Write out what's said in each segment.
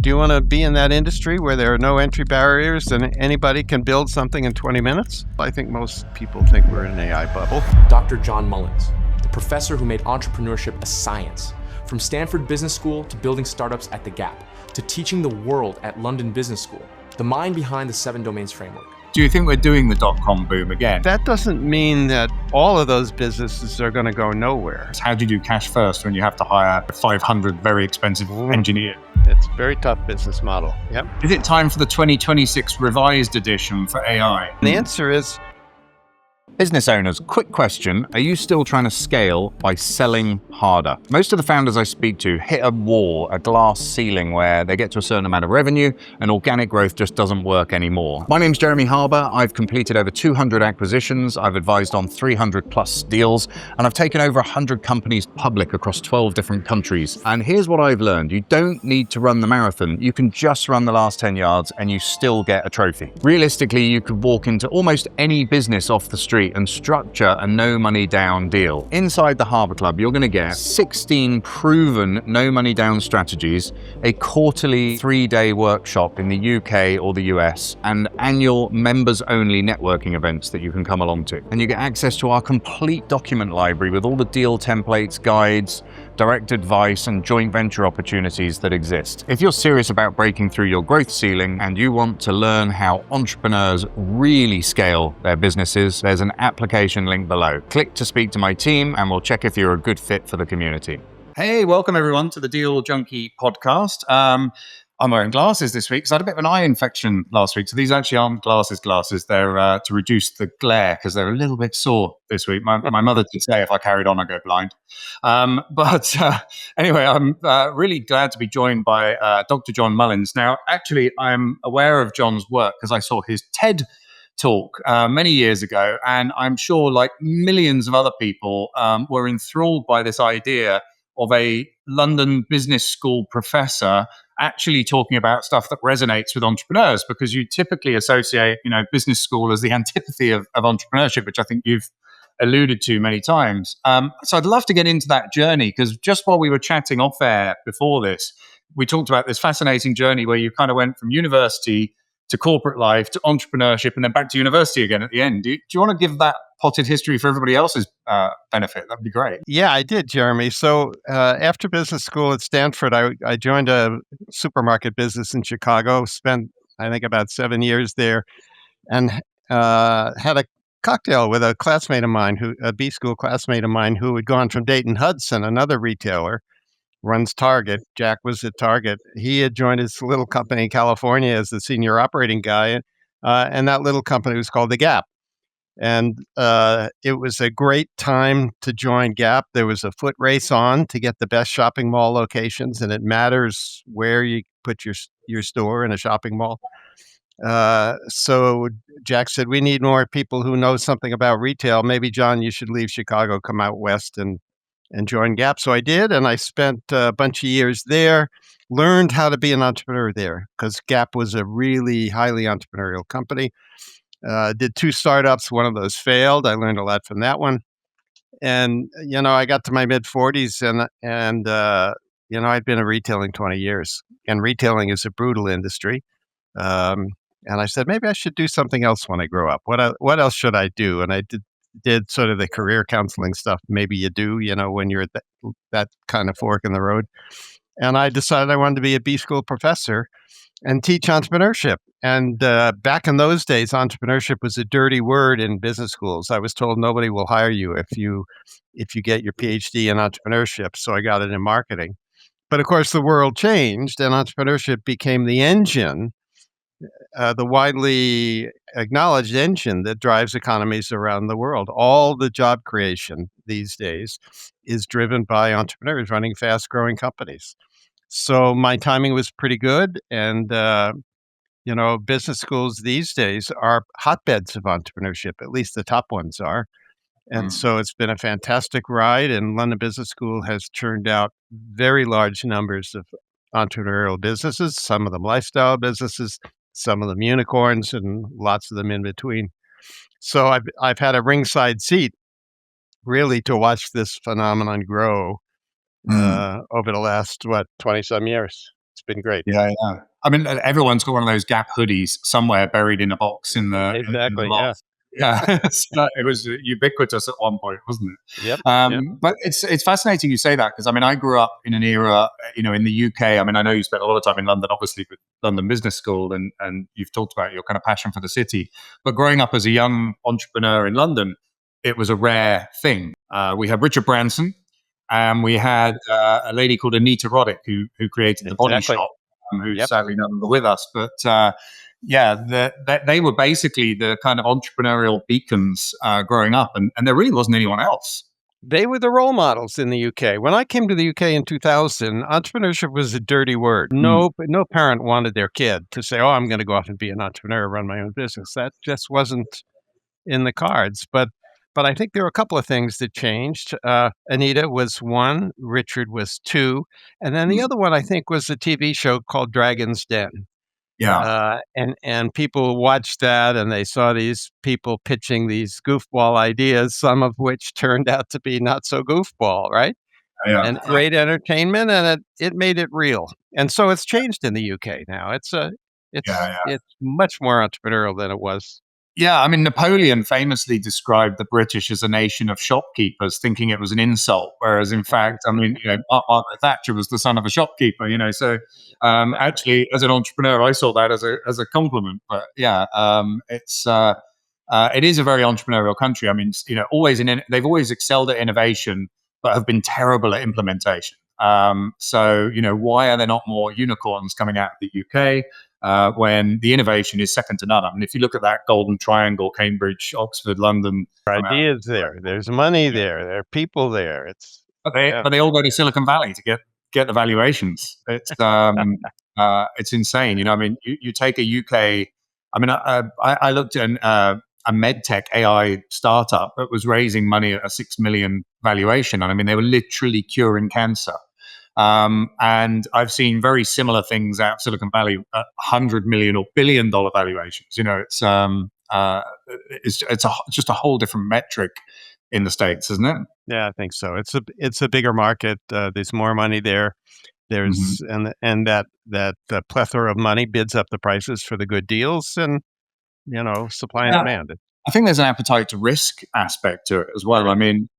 Do you want to be in that industry where there are no entry barriers and anybody can build something in 20 minutes? I think most people think we're in an AI bubble. Dr. John Mullins, the professor who made entrepreneurship a science, from Stanford Business School to building startups at The Gap, to teaching the world at London Business School, the mind behind the 7 Domains framework. Do you think we're doing the dot-com boom again? That doesn't mean that all of those businesses are going to go nowhere. How do you do cash first when you have to hire 500 very expensive engineers? It's a very tough business model. Yep. Is it time for the 2026 revised edition for AI? The answer is, Business owners, quick question. Are you still trying to scale by selling harder? Most of the founders I speak to hit a wall, a glass ceiling where they get to a certain amount of revenue and organic growth just doesn't work anymore. My name's Jeremy Harbour. I've completed over 200 acquisitions. I've advised on 300 plus deals, and I've taken over 100 companies public across 12 different countries. And here's what I've learned. You don't need to run the marathon. You can just run the last 10 yards and you still get a trophy. Realistically, you could walk into almost any business off the street and structure a no money down deal. Inside the Harbour Club, you're going to get 16 proven no money down strategies, a quarterly 3-day workshop in the UK or the US, and annual members only networking events that you can come along to. And you get access to our complete document library with all the deal templates, guides, direct advice, and joint venture opportunities that exist. If you're serious about breaking through your growth ceiling and you want to learn how entrepreneurs really scale their businesses, there's an application link below. Click to speak to my team and we'll check if you're a good fit for the community. Hey, welcome everyone to the Deal Junkie podcast. I'm wearing glasses this week because I had a bit of an eye infection last week. So these actually aren't glasses. They're to reduce the glare because they're a little bit sore this week. My mother did say if I carried on, I'd go blind. But anyway, I'm really glad to be joined by Dr. John Mullins. Now, actually, I'm aware of John's work because I saw his TED talk many years ago. And I'm sure, like millions of other people, were enthralled by this idea of a London Business School professor actually talking about stuff that resonates with entrepreneurs, because you typically associate, business school as the antipathy of entrepreneurship, which I think you've alluded to many times. So I'd love to get into that journey, because just while we were chatting off air before this, we talked about this fascinating journey where you kind of went from university to corporate life to entrepreneurship and then back to university again at the end. Do you want to give that potted history for everybody else's benefit? That'd be great. Yeah, I did, Jeremy. So after business school at Stanford, I joined a supermarket business in Chicago, spent, I think, about 7 years there, and had a cocktail with a classmate of mine, a B school classmate of mine who had gone from Dayton Hudson, another retailer, runs Target. Jack was at Target. He had joined his little company in California as the senior operating guy, and that little company was called The Gap. And it was a great time to join Gap. There was a foot race on to get the best shopping mall locations, and it matters where you put your store in a shopping mall. So Jack said, we need more people who know something about retail. Maybe, John, you should leave Chicago, come out west and join Gap. So I did, and I spent a bunch of years there, learned how to be an entrepreneur there, because Gap was a really highly entrepreneurial company. Did 2 startups. One of those failed. I learned a lot from that one. And, I got to my mid-40s and I'd been in retailing 20 years. And retailing is a brutal industry. And I said, maybe I should do something else when I grow up. What else should I do? And I did sort of the career counseling stuff maybe you do, when you're at that kind of fork in the road. And I decided I wanted to be a B school professor and teach entrepreneurship. And back in those days, entrepreneurship was a dirty word in business schools. I was told nobody will hire you if you get your PhD in entrepreneurship. So I got it in marketing. But of course, the world changed and entrepreneurship became the engine, the widely acknowledged engine that drives economies around the world. All the job creation these days is driven by entrepreneurs running fast-growing companies. So my timing was pretty good. And, business schools these days are hotbeds of entrepreneurship, at least the top ones are. And so it's been a fantastic ride. And London Business School has churned out very large numbers of entrepreneurial businesses, some of them lifestyle businesses, some of them unicorns, and lots of them in between. So I've had a ringside seat, really, to watch this phenomenon grow over the last 20-some years. been great. Yeah, yeah. I mean, everyone's got one of those Gap hoodies somewhere buried in a box in the Exactly. Yeah. loft. Yeah, it was ubiquitous at one point, wasn't Yep. it? Yep. But it's fascinating you say that, because I mean, I grew up in an era, in the UK. I mean, I know you spent a lot of time in London, obviously, with London Business School, and you've talked about your kind of passion for the city. But growing up as a young entrepreneur in London, it was a rare thing. We had Richard Branson, and we had a lady called Anita Roddick who created the Body Exactly. Shop, who's Yep. sadly no longer with us. But yeah, they were basically the kind of entrepreneurial beacons growing up, and there really wasn't anyone else. They were the role models in the UK. When I came to the UK in 2000, entrepreneurship was a dirty word. Mm, No parent wanted their kid to say, "Oh, I'm going to go off and be an entrepreneur, run my own business." That just wasn't in the cards. But I think there were a couple of things that changed. Anita was one, Richard was two, and then the mm, other one I think was a TV show called Dragon's Den. yeah, And people watched that, and they saw these people pitching these goofball ideas, some of which turned out to be not so goofball, right? yeah, And great entertainment, and it made it real. And so it's changed in the UK now. yeah. It's much more entrepreneurial than it was. Yeah, I mean, Napoleon famously described the British as a nation of shopkeepers, thinking it was an insult. Whereas, in fact, I mean, Margaret Thatcher was the son of a shopkeeper. So actually, as an entrepreneur, I saw that as a compliment. But yeah, it is a very entrepreneurial country. I mean, always they've always excelled at innovation, but have been terrible at implementation. So, why are there not more unicorns coming out of the UK? When the innovation is second to none. I mean, if you look at that golden triangle, Cambridge, Oxford, London, Ideas there. There's money there. There are people there. Yeah. but they all go to Silicon Valley to get the valuations. It's insane. I mean, you take a UK. I mean, I looked at a medtech AI startup that was raising money at a 6 million valuation, and I mean, they were literally curing cancer. And I've seen very similar things out of Silicon Valley at 100 million or $1 billion valuations. Just a whole different metric in the States, isn't it? Yeah, I think so. It's a bigger market. There's more money there. Hmm. There's and that plethora of money bids up the prices for the good deals, and supply and Yeah. demand. I think there's an appetite to risk aspect to it as well. I Right. mean,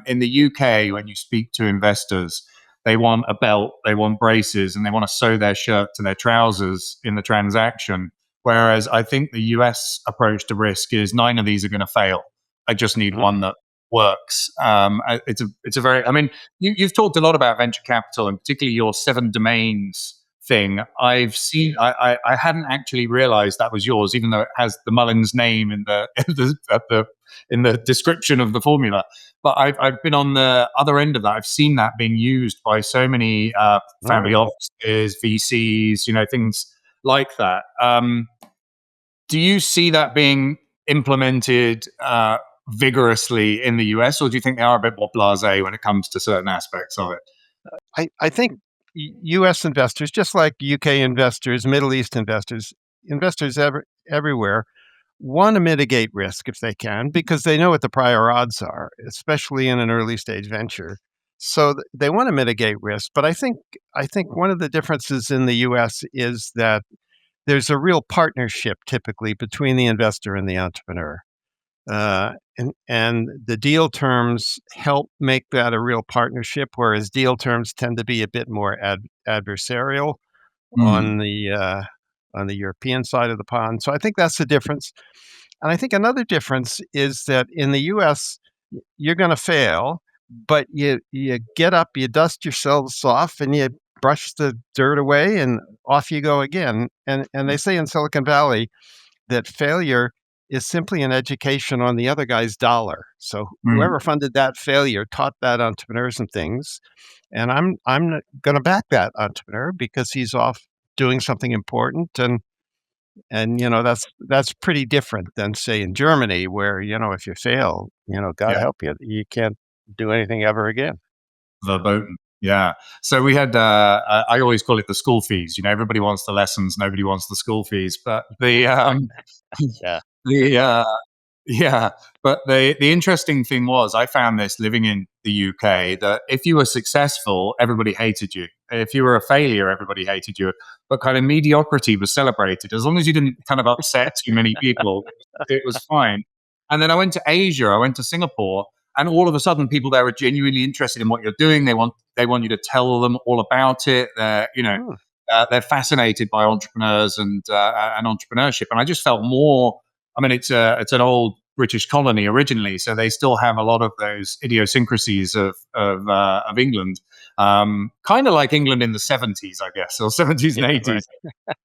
in the UK, when you speak to investors, they want a belt, they want braces, and they want to sew their shirt to their trousers in the transaction. Whereas I think the US approach to risk is nine of these are going to fail. I just need Mhm. one that works. It's a very. I mean, you've talked a lot about venture capital, and particularly your 7 domains thing. I've seen. I hadn't actually realized that was yours, even though it has the Mullins name in the in the description of the formula. But I've been on the other end of that. I've seen that being used by so many family Oh. offices, VCs, things like that. Do you see that being implemented vigorously in the US, or do you think they are a bit more blasé when it comes to certain aspects of it? I think U.S. investors, just like UK investors, Middle East investors, everywhere, want to mitigate risk if they can because they know what the prior odds are, especially in an early stage venture. So they want to mitigate risk. But I think one of the differences in the U.S. is that there's a real partnership typically between the investor and the entrepreneur. And the deal terms help make that a real partnership, whereas deal terms tend to be a bit more adversarial Mm, on the European side of the pond. So I think that's the difference. And I think another difference is that in the U.S. You're going to fail, but you get up, you dust yourselves off, and you brush the dirt away, and off you go again. And they say in Silicon Valley that failure is simply an education on the other guy's dollar. So mm. whoever funded that failure taught that entrepreneur some things, and I'm going to back that entrepreneur because he's off doing something important, and that's pretty different than say in Germany where if you fail, God Yeah, help you, you can't do anything ever again. verboten. Yeah. So we had. I always call it the school fees. Everybody wants the lessons, nobody wants the school fees. But the Yeah. the Yeah, but the interesting thing was, I found this living in the UK, that if you were successful, everybody hated you. If you were a failure, everybody hated you. But kind of mediocrity was celebrated. As long as you didn't kind of upset too many people, it was fine. And then I went to Asia, I went to Singapore, and all of a sudden people there are genuinely interested in what you're doing. They want you to tell them all about it. Hmm. They're fascinated by entrepreneurs and entrepreneurship. And I just felt more. I mean, it's an old British colony originally, so they still have a lot of those idiosyncrasies of England, kind of like England in the 70s, I guess, or 70s and Yeah, right. 80s.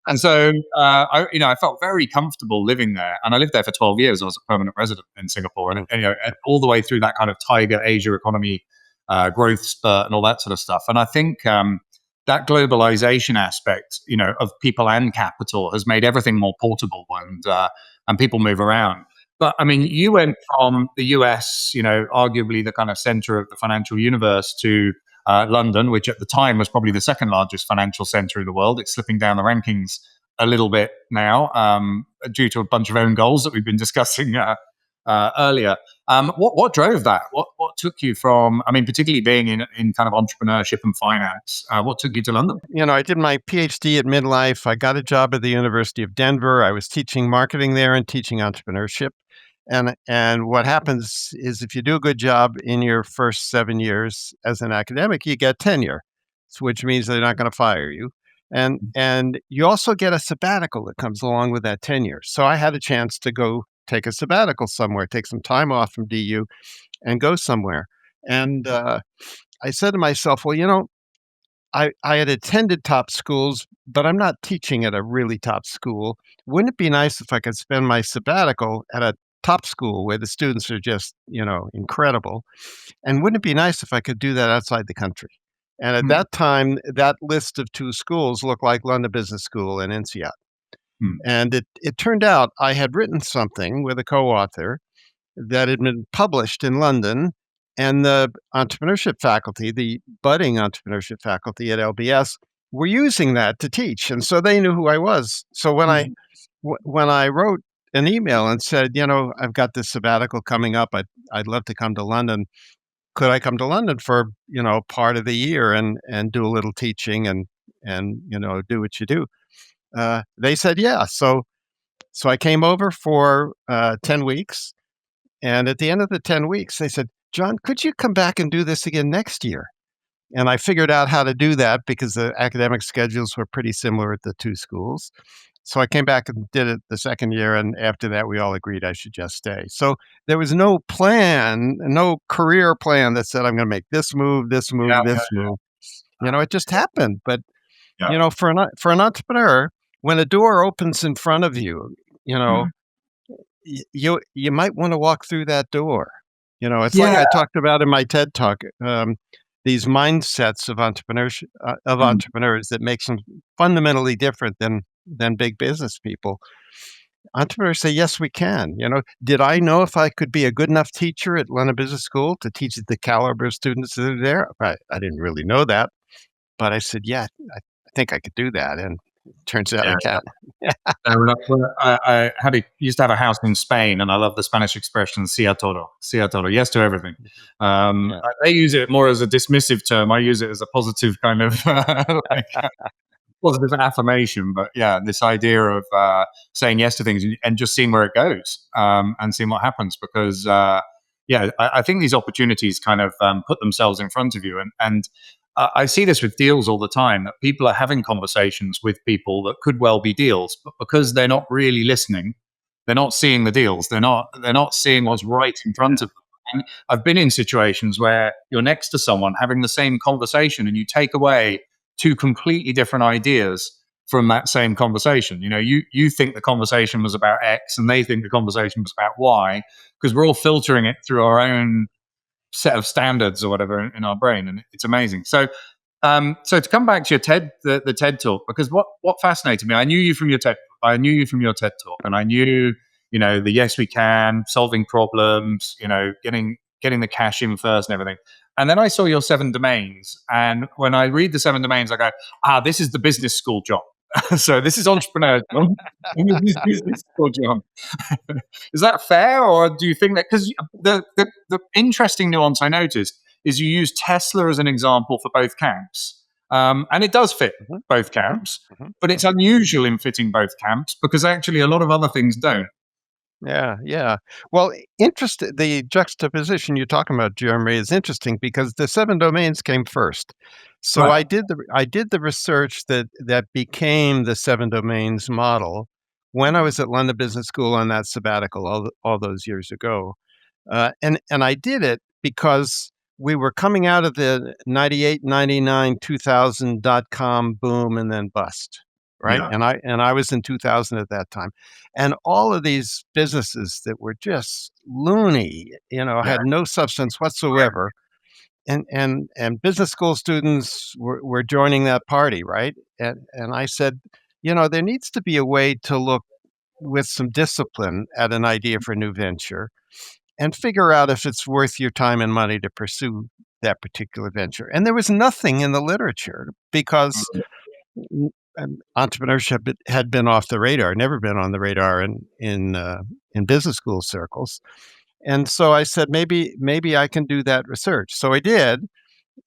And so, I felt very comfortable living there, and I lived there for 12 years. I was a permanent resident in Singapore, Hmm. and all the way through that kind of tiger Asia economy growth spurt and all that sort of stuff. And I think that globalization aspect, of people and capital has made everything more portable, and people move around. But I mean, you went from the US, arguably the kind of center of the financial universe, to London, which at the time was probably the second largest financial center in the world. It's slipping down the rankings a little bit now, due to a bunch of own goals that we've been discussing earlier. What drove that? What took you from? I mean, particularly being in kind of entrepreneurship and finance. What took you to London? I did my PhD at midlife. I got a job at the University of Denver. I was teaching marketing there and teaching entrepreneurship. And what happens is if you do a good job in your first 7 years as an academic, you get tenure, which means they're not going to fire you. And you also get a sabbatical that comes along with that tenure. So I had a chance to go take a sabbatical somewhere, take some time off from DU and go somewhere. And I said to myself, well, I had attended top schools, but I'm not teaching at a really top school. Wouldn't it be nice if I could spend my sabbatical at a top school where the students are just, incredible? And wouldn't it be nice if I could do that outside the country? And at Mm, that time, that list of two schools looked like London Business School and INSEAD. mm, And it turned out I had written something with a co-author that had been published in London, and the entrepreneurship faculty, the budding entrepreneurship faculty at LBS, were using that to teach, and so they knew who I was. So mm. when I wrote an email and said, I've got this sabbatical coming up, I'd love to come to London. Could I come to London for part of the year and do a little teaching and do what you do? They said yeah. So I came over for 10 weeks. And at the end of the 10 weeks, they said, John, could you come back and do this again next year? And I figured out how to do that because the academic schedules were pretty similar at the two schools. So I came back and did it the second year. And after that, we all agreed I should just stay. So there was no plan, no career plan that said, I'm going to make this move, this Yeah, move, this move. It just happened. But, yeah, for an entrepreneur, when a door opens in front of you, you know, mm. you might want to walk through that door. It's like Yeah. I talked about in my TED talk. These mindsets of entrepreneurship of Mm. entrepreneurs that makes them fundamentally different than big business people. Entrepreneurs say, "Yes, we can." Did I know if I could be a good enough teacher at London Business School to teach the caliber of students that are there? I didn't really know that, but I said, "Yeah, I think I could do that," and it turns out I Yeah. can. Fair enough. Well, I used to have a house in Spain, and I love the Spanish expression "sí a todo," "sí a todo," yes to everything. Yeah. They use it more as a dismissive term. I use it as a positive kind of like positive affirmation. But yeah, this idea of saying yes to things and just seeing where it goes, and seeing what happens. Because I think these opportunities kind of put themselves in front of you, and I see this with deals all the time, that people are having conversations with people that could well be deals, but because they're not really listening, they're not seeing the deals. They're not seeing what's right in front of them. And I've been in situations where you're next to someone having the same conversation, and you take away two completely different ideas from that same conversation. You think the conversation was about X, and they think the conversation was about Y, because we're all filtering it through our own set of standards or whatever in our brain, and it's amazing. So to come back to your the TED talk, because what fascinated me, I knew you from your TED talk, and I knew the yes we can, solving problems, getting the cash in first and everything. And then I saw your seven domains, and when I read the seven domains, I go, this is the business school job. So this is entrepreneurial. This is business for John. Is that fair, or do you think that because the interesting nuance I noticed is you use Tesla as an example for both camps, and it does fit Mhm, both mhm, camps, mhm, but it's mhm. unusual in fitting both camps because actually a lot of other things don't. Yeah, yeah. Well, the juxtaposition you're talking about, Jeremy, is interesting because the 7 domains came first. So Right. I did the research that became the 7 domains model when I was at London Business School on that sabbatical all those years ago. And I did it because we were coming out of the 98, 99, 2000 dot-com boom and then bust, right? Yeah. And I was in 2000 at that time. And all of these businesses that were just loony, Yeah. had no substance whatsoever. And business school students were joining that party, right? And I said, there needs to be a way to look with some discipline at an idea for a new venture and figure out if it's worth your time and money to pursue that particular venture. And there was nothing in the literature because entrepreneurship had been off the radar, never been on the radar in business school circles. And so I said, maybe I can do that research. So I did,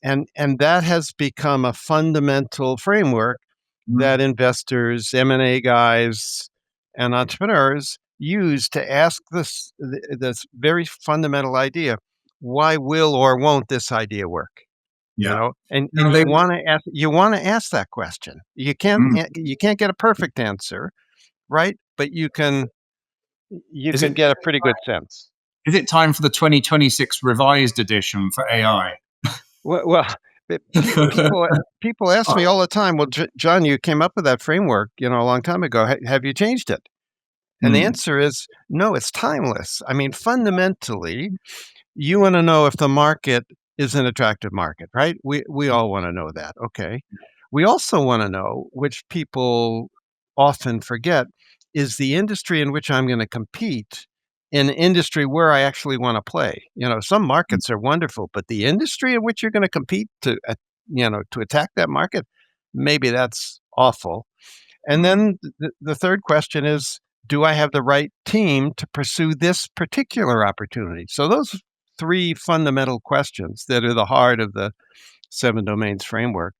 and that has become a fundamental framework Mm. that investors, M&A guys, and entrepreneurs use to ask this very fundamental idea: why will or won't this idea work? Yeah. And Now they, you want to ask that question. mm. You can't get a perfect answer, right? But you Is can it get a pretty good sense. is it time for the 2026 revised edition for AI? Well, people ask me all the time, "Well, John, you came up with that framework, a long time ago. Have you changed it?" And the Mm. answer is no. It's timeless. I mean, fundamentally, you want to know if the market is an attractive market, right? We all want to know that. Okay. We also want to know, which people often forget, is the industry in which I'm going to compete an industry where I actually want to play. Some markets are wonderful, but the industry in which you're going to compete to attack that market, maybe that's awful. And Mm. then the third question is, do I have the right team to pursue this particular opportunity? So those three fundamental questions that are the heart of the 7 domains framework,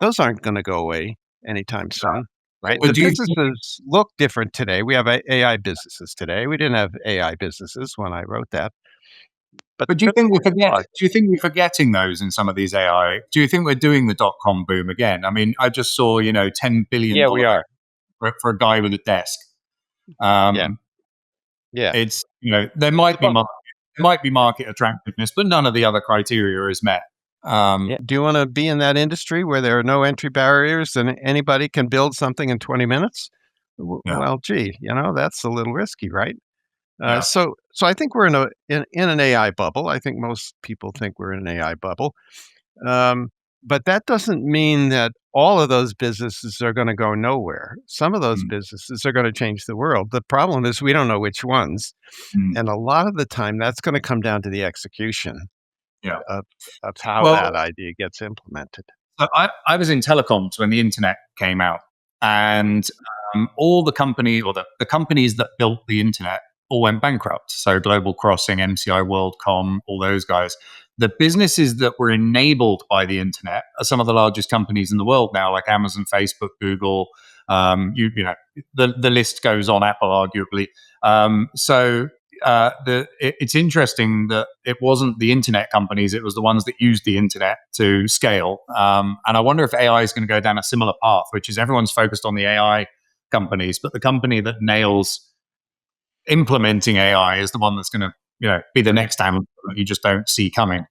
those aren't going to go away anytime soon, right? But The do you businesses look different today. We have AI businesses today. We didn't have AI businesses when I wrote that, but But the business was. do you think we're forgetting those in some of these AI? Do you think we're doing the dot com boom again? I mean, I just saw, Yeah, we $10 billion are. for a guy with a desk. Yeah, Um, yeah. it's, Well, there might be market attractiveness, but none of the other criteria is met. yeah. Um, Do you want to be in that industry where there are no entry barriers and anybody can build something in 20 minutes? yeah, Well, gee, that's a little risky, right? yeah. So I think we're in an AI bubble. I think most people think we're in an AI bubble. Um, but that doesn't mean that all of those businesses are going to go nowhere. Some of those Mm, businesses are going to change the world. The problem is we don't know which ones, mm, and a lot of the time that's going to come down to the execution yeah. of of how that Well, idea gets implemented. so I was in telecoms when the internet came out, and all the companies that built the internet all went bankrupt. So Global Crossing, MCI WorldCom, all those guys. The businesses that were enabled by the internet are some of the largest companies in the world now, like Amazon, Facebook, Google. The list goes on. Apple, arguably. So it's interesting that it wasn't the internet companies; it was the ones that used the internet to scale. And I wonder if AI is going to go down a similar path, which is everyone's focused on the AI companies, but the company that nails implementing AI is the one that's going to, be the next Amazon that you just don't see coming.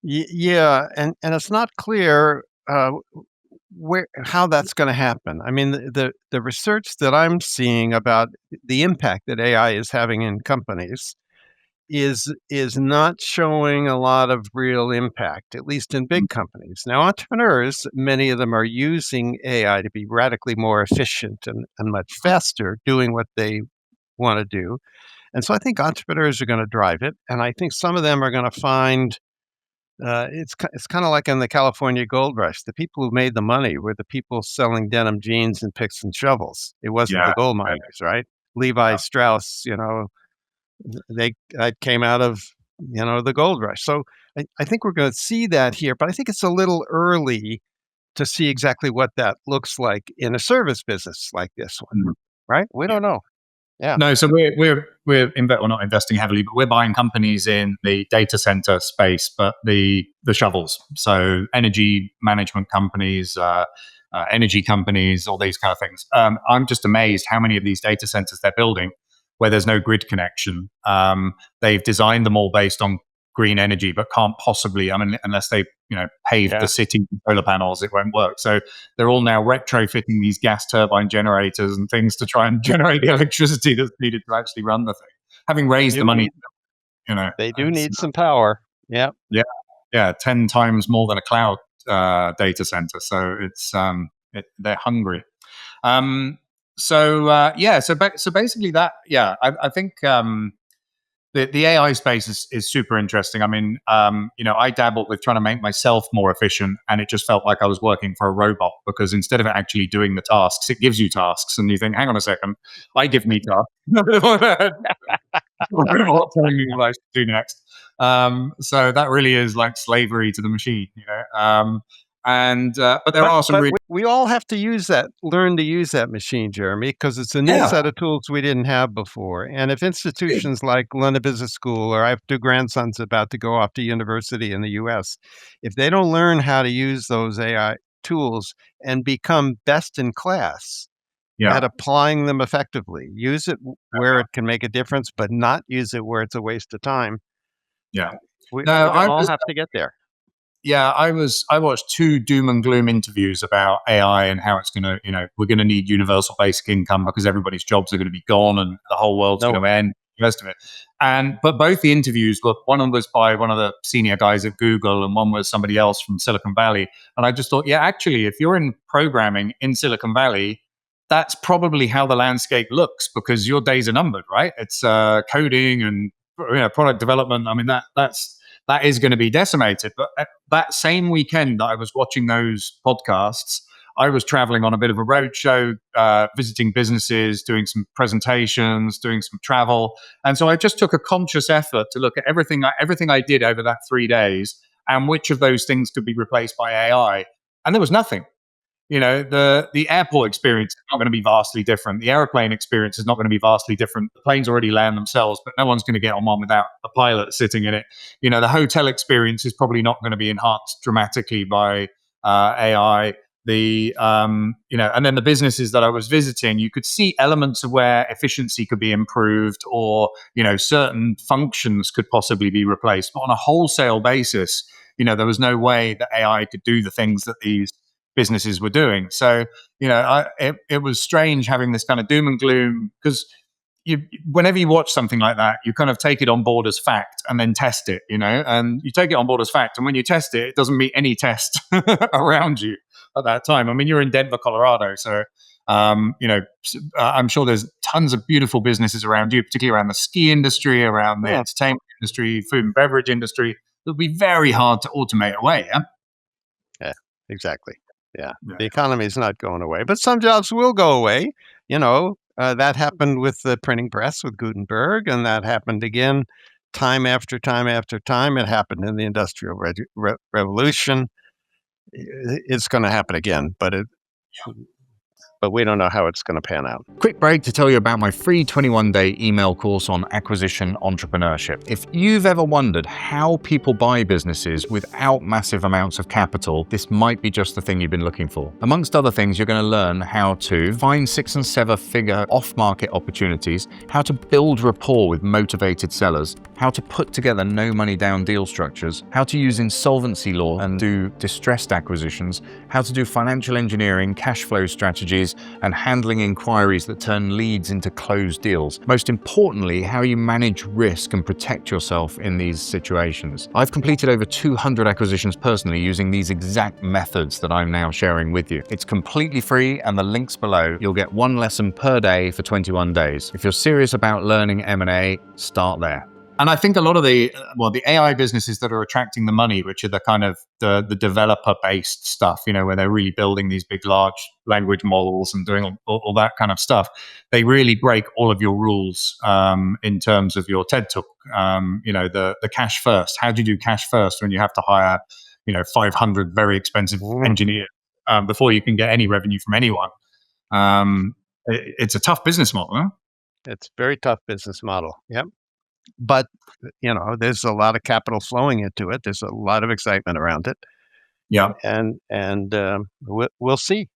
Yeah, and it's not clear where how that's going to happen. I mean, the research that I'm seeing about the impact that AI is having in companies is not showing a lot of real impact, at least in big companies. Now, entrepreneurs, many of them are using AI to be radically more efficient and much faster doing what they want to do. And so I think entrepreneurs are going to drive it. And I think some of them are going to find it's kind of like in the California gold rush. The people who made the money were the people selling denim jeans and picks and shovels. It wasn't Yeah. the gold miners, right? Levi Yeah. Strauss, they came out of the gold rush. So I think we're going to see that here, but I think it's a little early to see exactly what that looks like in a service business like this one, Mhm. right? We don't know. Yeah. No, so well, not investing heavily, but we're buying companies in the data center space, but the shovels. So energy management companies, energy companies, all these kind of things. I'm just amazed how many of these data centers they're building where there's no grid connection. They've designed them all based on green energy, but can't possibly, I mean, unless they pave Yeah. the city with solar panels, it won't work. So they're all now retrofitting these gas turbine generators and things to try and generate the electricity that's needed to actually run the thing. Having raised the money, They do it's, need some power. Yeah. yeah, 10 times more than a cloud data center. So they're hungry. So basically that, yeah, I think the AI space is super interesting. I mean, I dabbled with trying to make myself more efficient, and it just felt like I was working for a robot because instead of it actually doing the tasks, it gives you tasks, and you think, hang on a second, I give me tasks. What telling me what I should do next? So that really is like slavery to the machine, but there are some But really we all have to learn to use that machine, Jeremy, because it's a new set of tools we didn't have before. And if institutions like London Business School, or I have two grandsons about to go off to university in the US, if they don't learn how to use those AI tools and become best in class at applying them effectively, use it where it can make a difference, but not use it where it's a waste of time, yeah. we're No, going to all have to get there. Yeah, I watched two doom and gloom interviews about AI and how it's going to, we're going to need universal basic income because everybody's jobs are going to be gone and the whole world's going to end, the rest of it. But both the interviews were, one was by one of the senior guys at Google and one was somebody else from Silicon Valley. And I just thought, yeah, actually, if you're in programming in Silicon Valley, that's probably how the landscape looks because your days are numbered, right? It's coding and product development. I mean, that is going to be decimated. But that same weekend that I was watching those podcasts, I was traveling on a bit of a roadshow, visiting businesses, doing some presentations, doing some travel. And so I just took a conscious effort to look at everything I did over that 3 days and which of those things could be replaced by AI. And there was nothing. The airport experience is not going to be vastly different. The airplane experience is not going to be vastly different. The planes already land themselves, but no one's going to get on one without a pilot sitting in it. The hotel experience is probably not going to be enhanced dramatically by AI. And then the businesses that I was visiting, you could see elements of where efficiency could be improved or, certain functions could possibly be replaced. But on a wholesale basis, there was no way that AI could do the things that these businesses were doing. So, it was strange having this kind of doom and gloom because whenever you watch something like that, you kind of take it on board as fact and then test it, and you take it on board as fact. And when you test it, it doesn't meet any test around you at that time. I mean, you're in Denver, Colorado. So, I'm sure there's tons of beautiful businesses around you, particularly around the ski industry, around the entertainment industry, food and beverage industry. It'll be very hard to automate away. Yeah, exactly. Yeah. The economy is not going away, but some jobs will go away. That happened with the printing press with Gutenberg, and that happened again time after time after time. It happened in the Industrial Revolution. It's going to happen again, but we don't know how it's going to pan out. Quick break to tell you about my free 21-day email course on acquisition entrepreneurship. If you've ever wondered how people buy businesses without massive amounts of capital, this might be just the thing you've been looking for. Amongst other things, you're going to learn how to find 6- and 7-figure off-market opportunities, how to build rapport with motivated sellers, how to put together no money down deal structures, how to use insolvency law and do distressed acquisitions, how to do financial engineering, cash flow strategies, and handling inquiries that turn leads into closed deals. Most importantly, how you manage risk and protect yourself in these situations. I've completed over 200 acquisitions personally using these exact methods that I'm now sharing with you. It's completely free, and the link's below. You'll get 1 lesson per day for 21 days. If you're serious about learning M&A, start there. And I think a lot of the AI businesses that are attracting the money, which are the kind of the developer based stuff, where they're really building these big, large language models and doing all that kind of stuff, they really break all of your rules in terms of your TED talk. The cash first. How do you do cash first when you have to hire, 500 very expensive engineers before you can get any revenue from anyone? It's a tough business model, huh? It's a very tough business model. Yep. But, there's a lot of capital flowing into it. There's a lot of excitement around it. Yeah. And we'll see.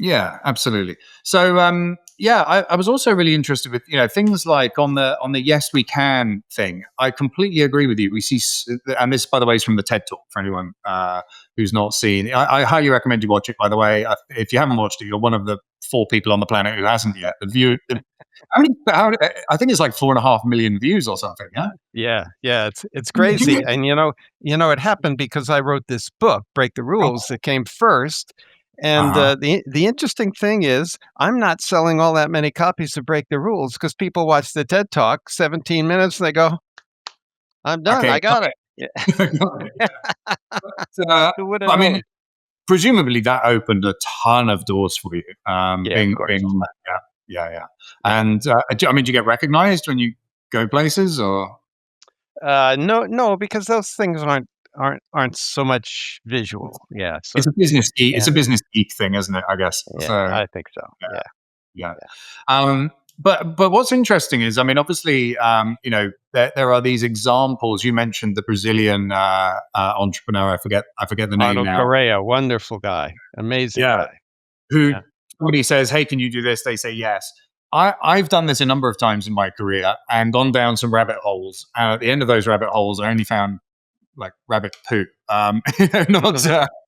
Yeah, absolutely. So, I was also really interested with things like on the Yes We Can thing. I completely agree with you. We see, and this, by the way, is from the TED Talk for anyone who's not seen. I highly recommend you watch it. By the way, if you haven't watched it, you're one of the 4 people on the planet who hasn't yet. I think it's like 4.5 million views or something. Yeah, Yeah. It's crazy, and it happened because I wrote this book, Break the Rules, that came first. And the interesting thing is, I'm not selling all that many copies of Break the Rules because people watch the TED Talk, 17 minutes, and they go, "I'm done. Okay, I got it." Who would have known? Presumably that opened a ton of doors for you. Of course. Yeah. And did you get recognized when you go places, or? No, because those things aren't so much visual. Yeah, so It's a business geek. yeah, It's a business geek thing, isn't it? I guess. yeah, So I think so. yeah. But what's interesting is, obviously, there are these examples. You mentioned the Brazilian entrepreneur. I forget the name Arnold now. Correa, wonderful guy, amazing guy. Who Yeah. somebody says, "Hey, can you do this?" They say yes. I've done this a number of times in my career and gone down some rabbit holes. And at the end of those rabbit holes, I only found like rabbit poo. Not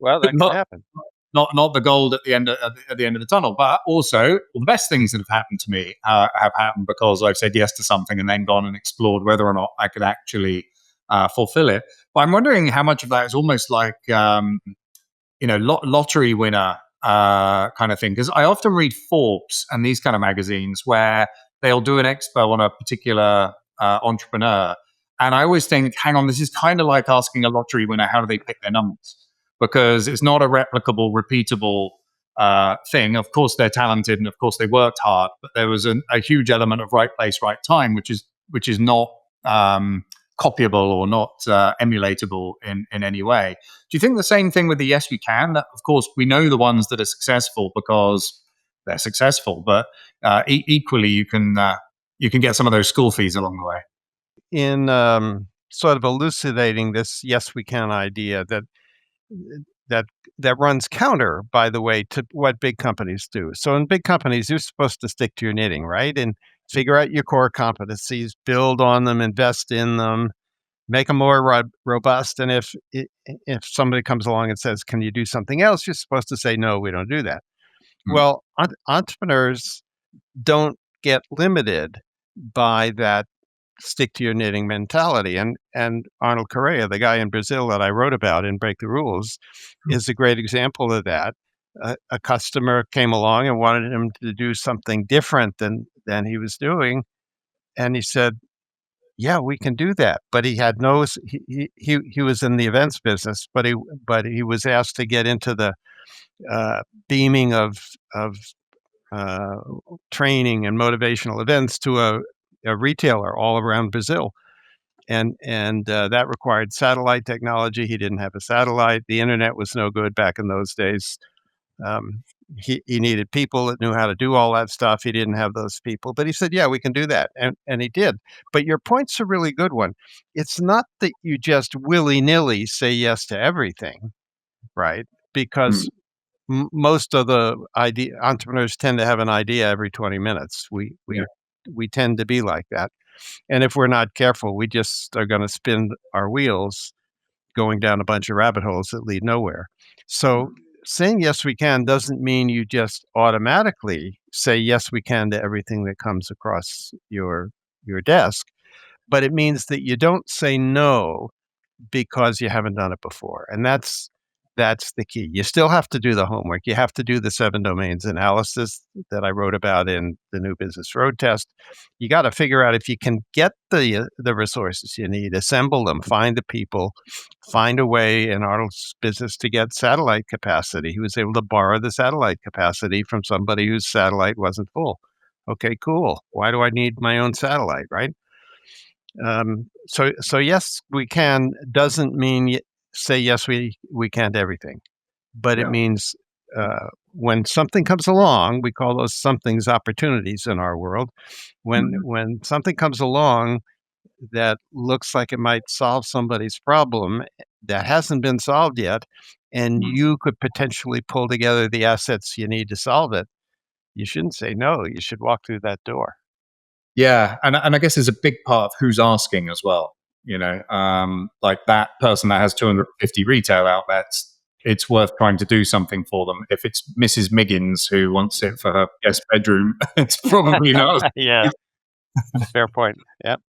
Well, that could happen. not the gold at the end at the end of the tunnel. But also, the best things that have happened to me have happened because I've said yes to something and then gone and explored whether or not I could actually fulfill it. But I'm wondering how much of that is almost like lottery winner kind of thing, because I often read Forbes and these kind of magazines where they'll do an expo on a particular entrepreneur, and I always think, hang on, this is kind of like asking a lottery winner how do they pick their numbers, because it's not a replicable, repeatable thing. Of course they're talented and of course they worked hard, but there was a huge element of right place, right time, which is not copyable or not emulatable in any way. Do you think the same thing with the Yes We Can? That, of course, we know the ones that are successful because they're successful, but equally you can get some of those school fees along the way. In sort of elucidating this Yes We Can idea that runs counter, by the way, to what big companies do. So in big companies, you're supposed to stick to your knitting, right? And figure out your core competencies, build on them, invest in them, make them more robust. And if somebody comes along and says, "Can you do something else?" You're supposed to say, "No, we don't do that." Well, entrepreneurs don't get limited by that stick to your knitting mentality. And Arnold Correa, the guy in Brazil that I wrote about in Break the Rules, is a great example of that. A customer came along and wanted him to do something different than he was doing, and he said, "Yeah, we can do that." But he had he was in the events business, but he was asked to get into the beaming of uh, training and motivational events to a retailer all around Brazil, and that required satellite technology. He didn't have a satellite. The internet was no good back in those days. Um, he needed people that knew how to do all that stuff. He didn't have those people, but he said, "Yeah, we can do that," and he did. But your point's a really good one. It's not that you just willy nilly say yes to everything, right? Because most of the entrepreneurs tend to have an idea every 20 minutes. We tend to be like that, and if we're not careful, we just are going to spin our wheels going down a bunch of rabbit holes that lead nowhere. So saying yes we can doesn't mean you just automatically say yes we can to everything that comes across your desk, but it means that you don't say no because you haven't done it before. And that's That's the key. You still have to do the homework. You have to do the 7 domains analysis that I wrote about in the New Business Road Test. You got to figure out if you can get the resources you need, assemble them, find the people, find a way in Arnold's business to get satellite capacity. He was able to borrow the satellite capacity from somebody whose satellite wasn't full. Okay, cool. Why do I need my own satellite, right? So yes, we can doesn't mean say yes, we can't everything, but it Yeah. means when something comes along, we call those somethings opportunities in our world. When something comes along that looks like it might solve somebody's problem that hasn't been solved yet, and you could potentially pull together the assets you need to solve it, you shouldn't say no. You should walk through that door. Yeah, and I guess there's a big part of who's asking as well. Like that person that has 250 retail outlets, it's worth trying to do something for them. If it's Mrs. Miggins who wants it for her guest bedroom, it's probably not. Yeah, fair point. Yep.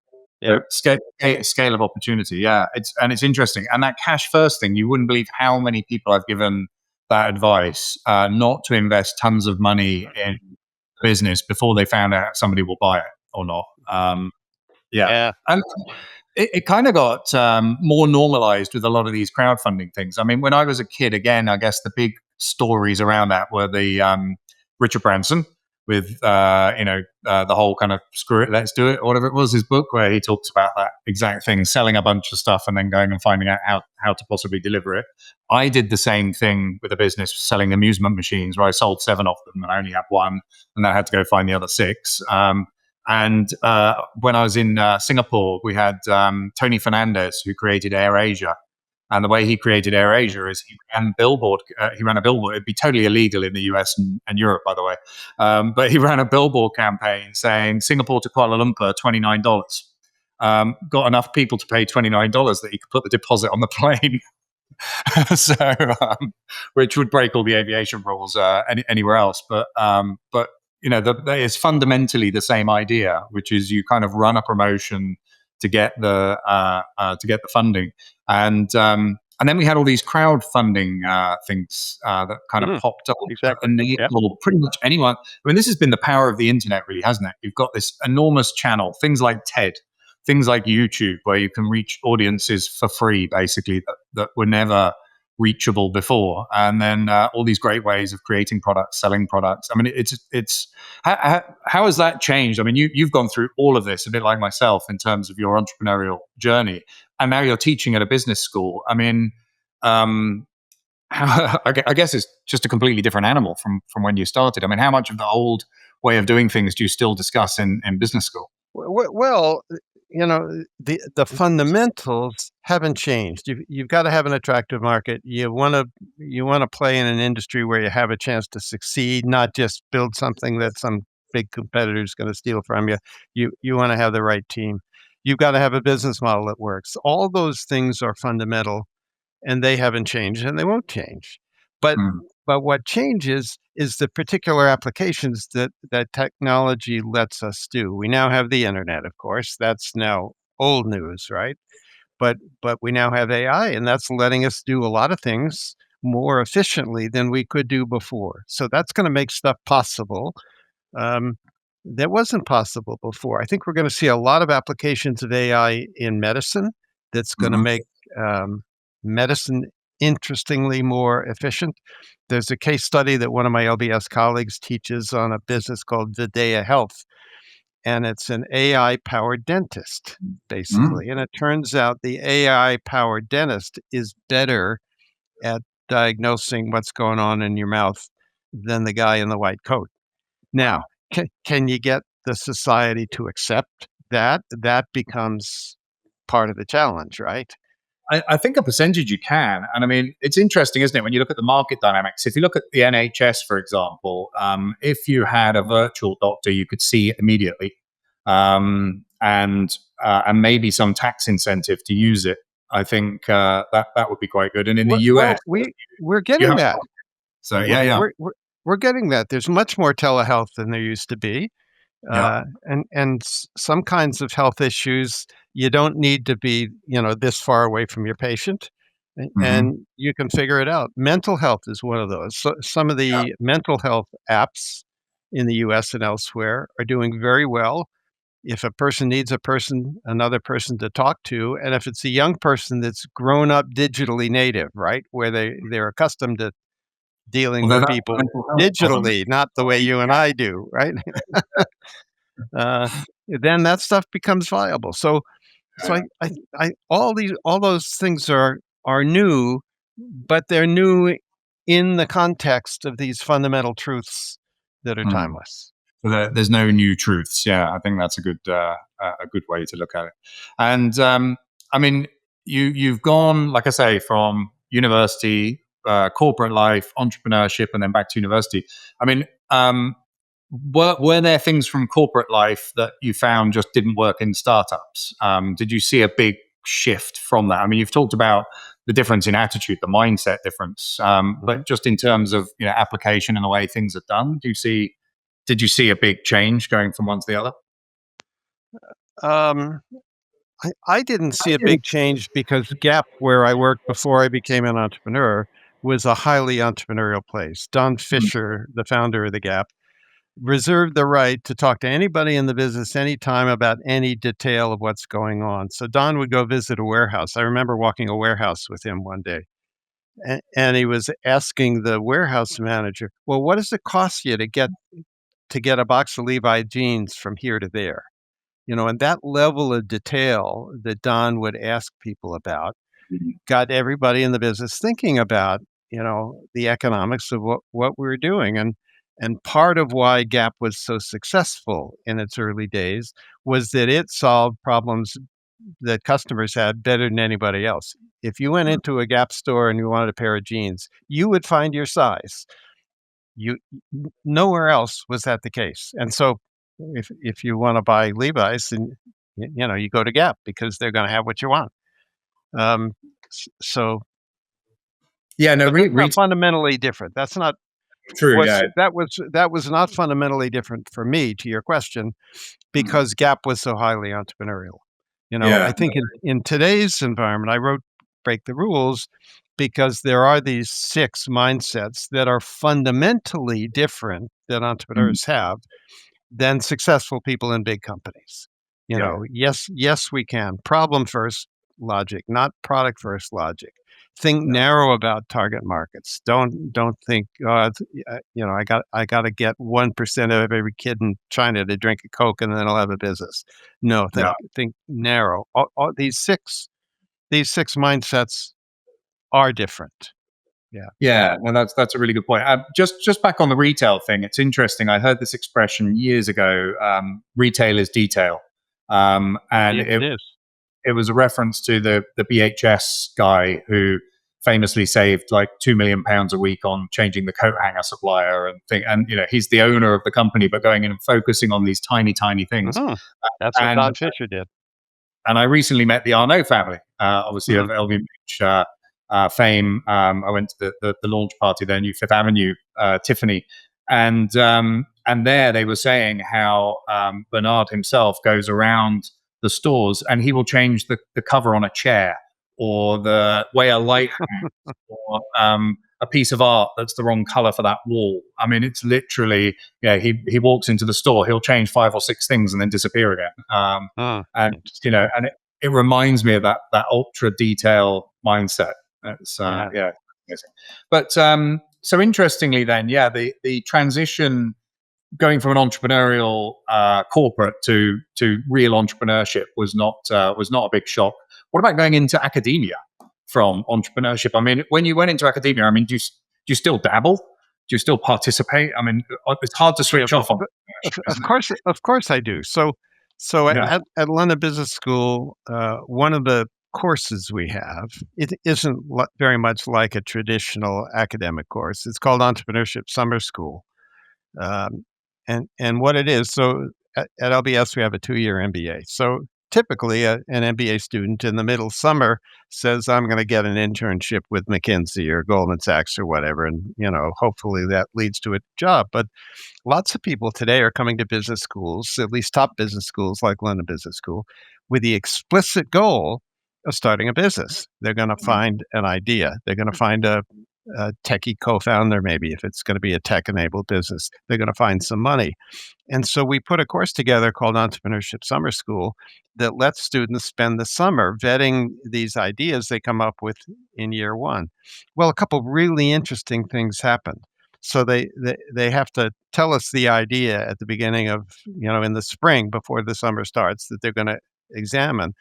So Yep. scale of opportunity, yeah. It's interesting, and that cash first thing, you wouldn't believe how many people I've given that advice, not to invest tons of money in business before they found out somebody will buy it or not. Yeah, Yeah. and it kind of got more normalized with a lot of these crowdfunding things. I mean, when I was a kid, again, I guess the big stories around that were the Richard Branson with the whole kind of screw it, let's do it, or whatever it was, his book where he talks about that exact thing, selling a bunch of stuff and then going and finding out how to possibly deliver it. I did the same thing with a business selling amusement machines where I sold 7 of them and I only had one, and then I had to go find the other 6. And when I was in Singapore, we had Tony Fernandez, who created AirAsia. And the way he created AirAsia is he ran a billboard. It'd be totally illegal in the US and Europe, by the way. But he ran a billboard campaign saying Singapore to Kuala Lumpur, $29. Got enough people to pay $29 that he could put the deposit on the plane. So, which would break all the aviation rules anywhere else. But it's fundamentally the same idea, which is you kind of run a promotion to get the funding, and then we had all these crowdfunding things that kind of popped up, Exactly. and Yep. pretty much anyone. I mean, this has been the power of the internet, really, hasn't it? You've got this enormous channel, things like TED, things like YouTube, where you can reach audiences for free, basically that were never reachable before, and then all these great ways of creating products, selling products. I mean, it's how has that changed? I mean, you've gone through all of this a bit like myself in terms of your entrepreneurial journey, and now you're teaching at a business school. I mean, I guess it's just a completely different animal from when you started. I mean, how much of the old way of doing things do you still discuss in business school? Well, the fundamentals haven't changed. You've got to have an attractive market. You want to play in an industry where you have a chance to succeed, not just build something that some big competitor is going to steal from you. You want to have the right team. You've got to have a business model that works. All those things are fundamental, and they haven't changed, and they won't change. But what changes is the particular applications that technology lets us do. We now have the internet, of course. That's now old news, right? But we now have AI, and that's letting us do a lot of things more efficiently than we could do before. So that's going to make stuff possible that wasn't possible before. I think we're going to see a lot of applications of AI in medicine that's going to make medicine interestingly more efficient. There's a case study that one of my LBS colleagues teaches on a business called Videa Health, and it's an AI-powered dentist, basically. And it turns out the AI-powered dentist is better at diagnosing what's going on in your mouth than the guy in the white coat. Now, can you get the society to accept that? That becomes part of the challenge, right? I think a percentage you can. And I mean, it's interesting, isn't it, when you look at the market dynamics? If you look at the NHS, for example, if you had a virtual doctor, you could see it immediately. And maybe some tax incentive to use it. I think that would be quite good. And in the US, we're getting that. So yeah. We're getting that. There's much more telehealth than there used to be. And some kinds of health issues, you don't need to be, this far away from your patient. Hmm. and you can figure it out. Mental health is one of those. So some of the mental health apps in the US and elsewhere are doing very well. If a person needs another person to talk to, and if it's a young person that's grown up digitally native, right, where they're accustomed to dealing Well, with that's the people mental health problem. digitally, not the way you and I do, right? uh, then that stuff becomes viable. So all those things are new, but they're new in the context of these fundamental truths that are Mm. timeless. So there's no new truths. Yeah, I think that's a good way to look at it. And I mean, you've gone, like I say, from university, corporate life, entrepreneurship, and then back to university. I mean, were there things from corporate life that you found just didn't work in startups? Did you see a big shift from that? I mean, you've talked about the difference in attitude, the mindset difference, Mhm. but just in terms of application and the way things are done, did you see a big change going from one to the other? Um, I didn't see a big change because Gap, where I worked before I became an entrepreneur, was a highly entrepreneurial place. Don Mm, Fisher, the founder of the Gap, reserved the right to talk to anybody in the business anytime about any detail of what's going on. So Don would go visit a warehouse. I remember walking a warehouse with him one day, and he was asking the warehouse manager, "Well, what does it cost you to get a box of Levi jeans from here to there?" And that level of detail that Don would ask people about mm, got everybody in the business thinking about, the economics of what we were doing. And part of why Gap was so successful in its early days was that it solved problems that customers had better than anybody else. If you went mm. into a Gap store and you wanted a pair of jeans, you would find your size. You Nowhere else was that the case. And so if you want to buy Levi's, and you go to Gap because they're going to have what you want. Um, so Yeah, no, But that's not retail. fundamentally different. That's not True. was Yeah. that was not fundamentally different for me, to your question, Mm, because Gap was so highly entrepreneurial. I yeah. think in today's environment, I wrote Break the Rules because there are these 6 mindsets that are fundamentally different that Mm, entrepreneurs have than successful people in big companies. yeah. Yes, we can. Problem first logic, not product first logic. Think Yeah. narrow about target markets. Don't think, I got to get 1% of every kid in China to drink a Coke and then I'll have a business. No, Yeah. think narrow. These six mindsets are different. Yeah. Yeah, no, that's a really good point. Just back on the retail thing, it's interesting. I heard this expression years ago. Retail is detail, and Indeed it is. it was a reference to the BHS guy who famously saved like £2 million a week on changing the coat hanger supplier and thing. And he's the owner of the company, but going in and focusing on these tiny things. Mhm. That's what And Don Fisher did. I recently met the Arnault family, obviously of Mhm. LVMH fame. I went to the launch party there, New Fifth Avenue, Tiffany, and there they were saying how Bernard himself goes around the stores and he will change the cover on a chair or the way a light hangs or a piece of art that's the wrong color for that wall. I mean, it's literally, he walks into the store, he'll change 5 or 6 things and then disappear again. And Interesting. and it reminds me of that ultra detail mindset. It's Yeah. yeah, amazing. But so interestingly, then the transition going from an entrepreneurial corporate to real entrepreneurship was not a big shock. What about going into academia from entrepreneurship? I mean, when you went into academia, I mean, do you still dabble? Do you still participate? I mean, it's hard to Yeah, switch off on of entrepreneurship, of isn't it? course of course I do. So Yeah. at London Business School, one of the courses we have, it isn't very much like a traditional academic course. It's called Entrepreneurship Summer School. Um, and what it is, so at LBS, we have a 2-year MBA. So typically, an MBA student in the middle summer says, "I'm going to get an internship with McKinsey or Goldman Sachs or whatever," and hopefully that leads to a job. But lots of people today are coming to business schools, at least top business schools like London Business School, with the explicit goal starting a business. They're going to find an idea. They're going to find a techie co-founder, maybe if it's going to be a tech-enabled business. They're going to find some money. And so we put a course together called Entrepreneurship Summer School that lets students spend the summer vetting these ideas they come up with in year one. Well, a couple really interesting things happened. So they have to tell us the idea at the beginning of, in the spring before the summer starts that they're going to examine.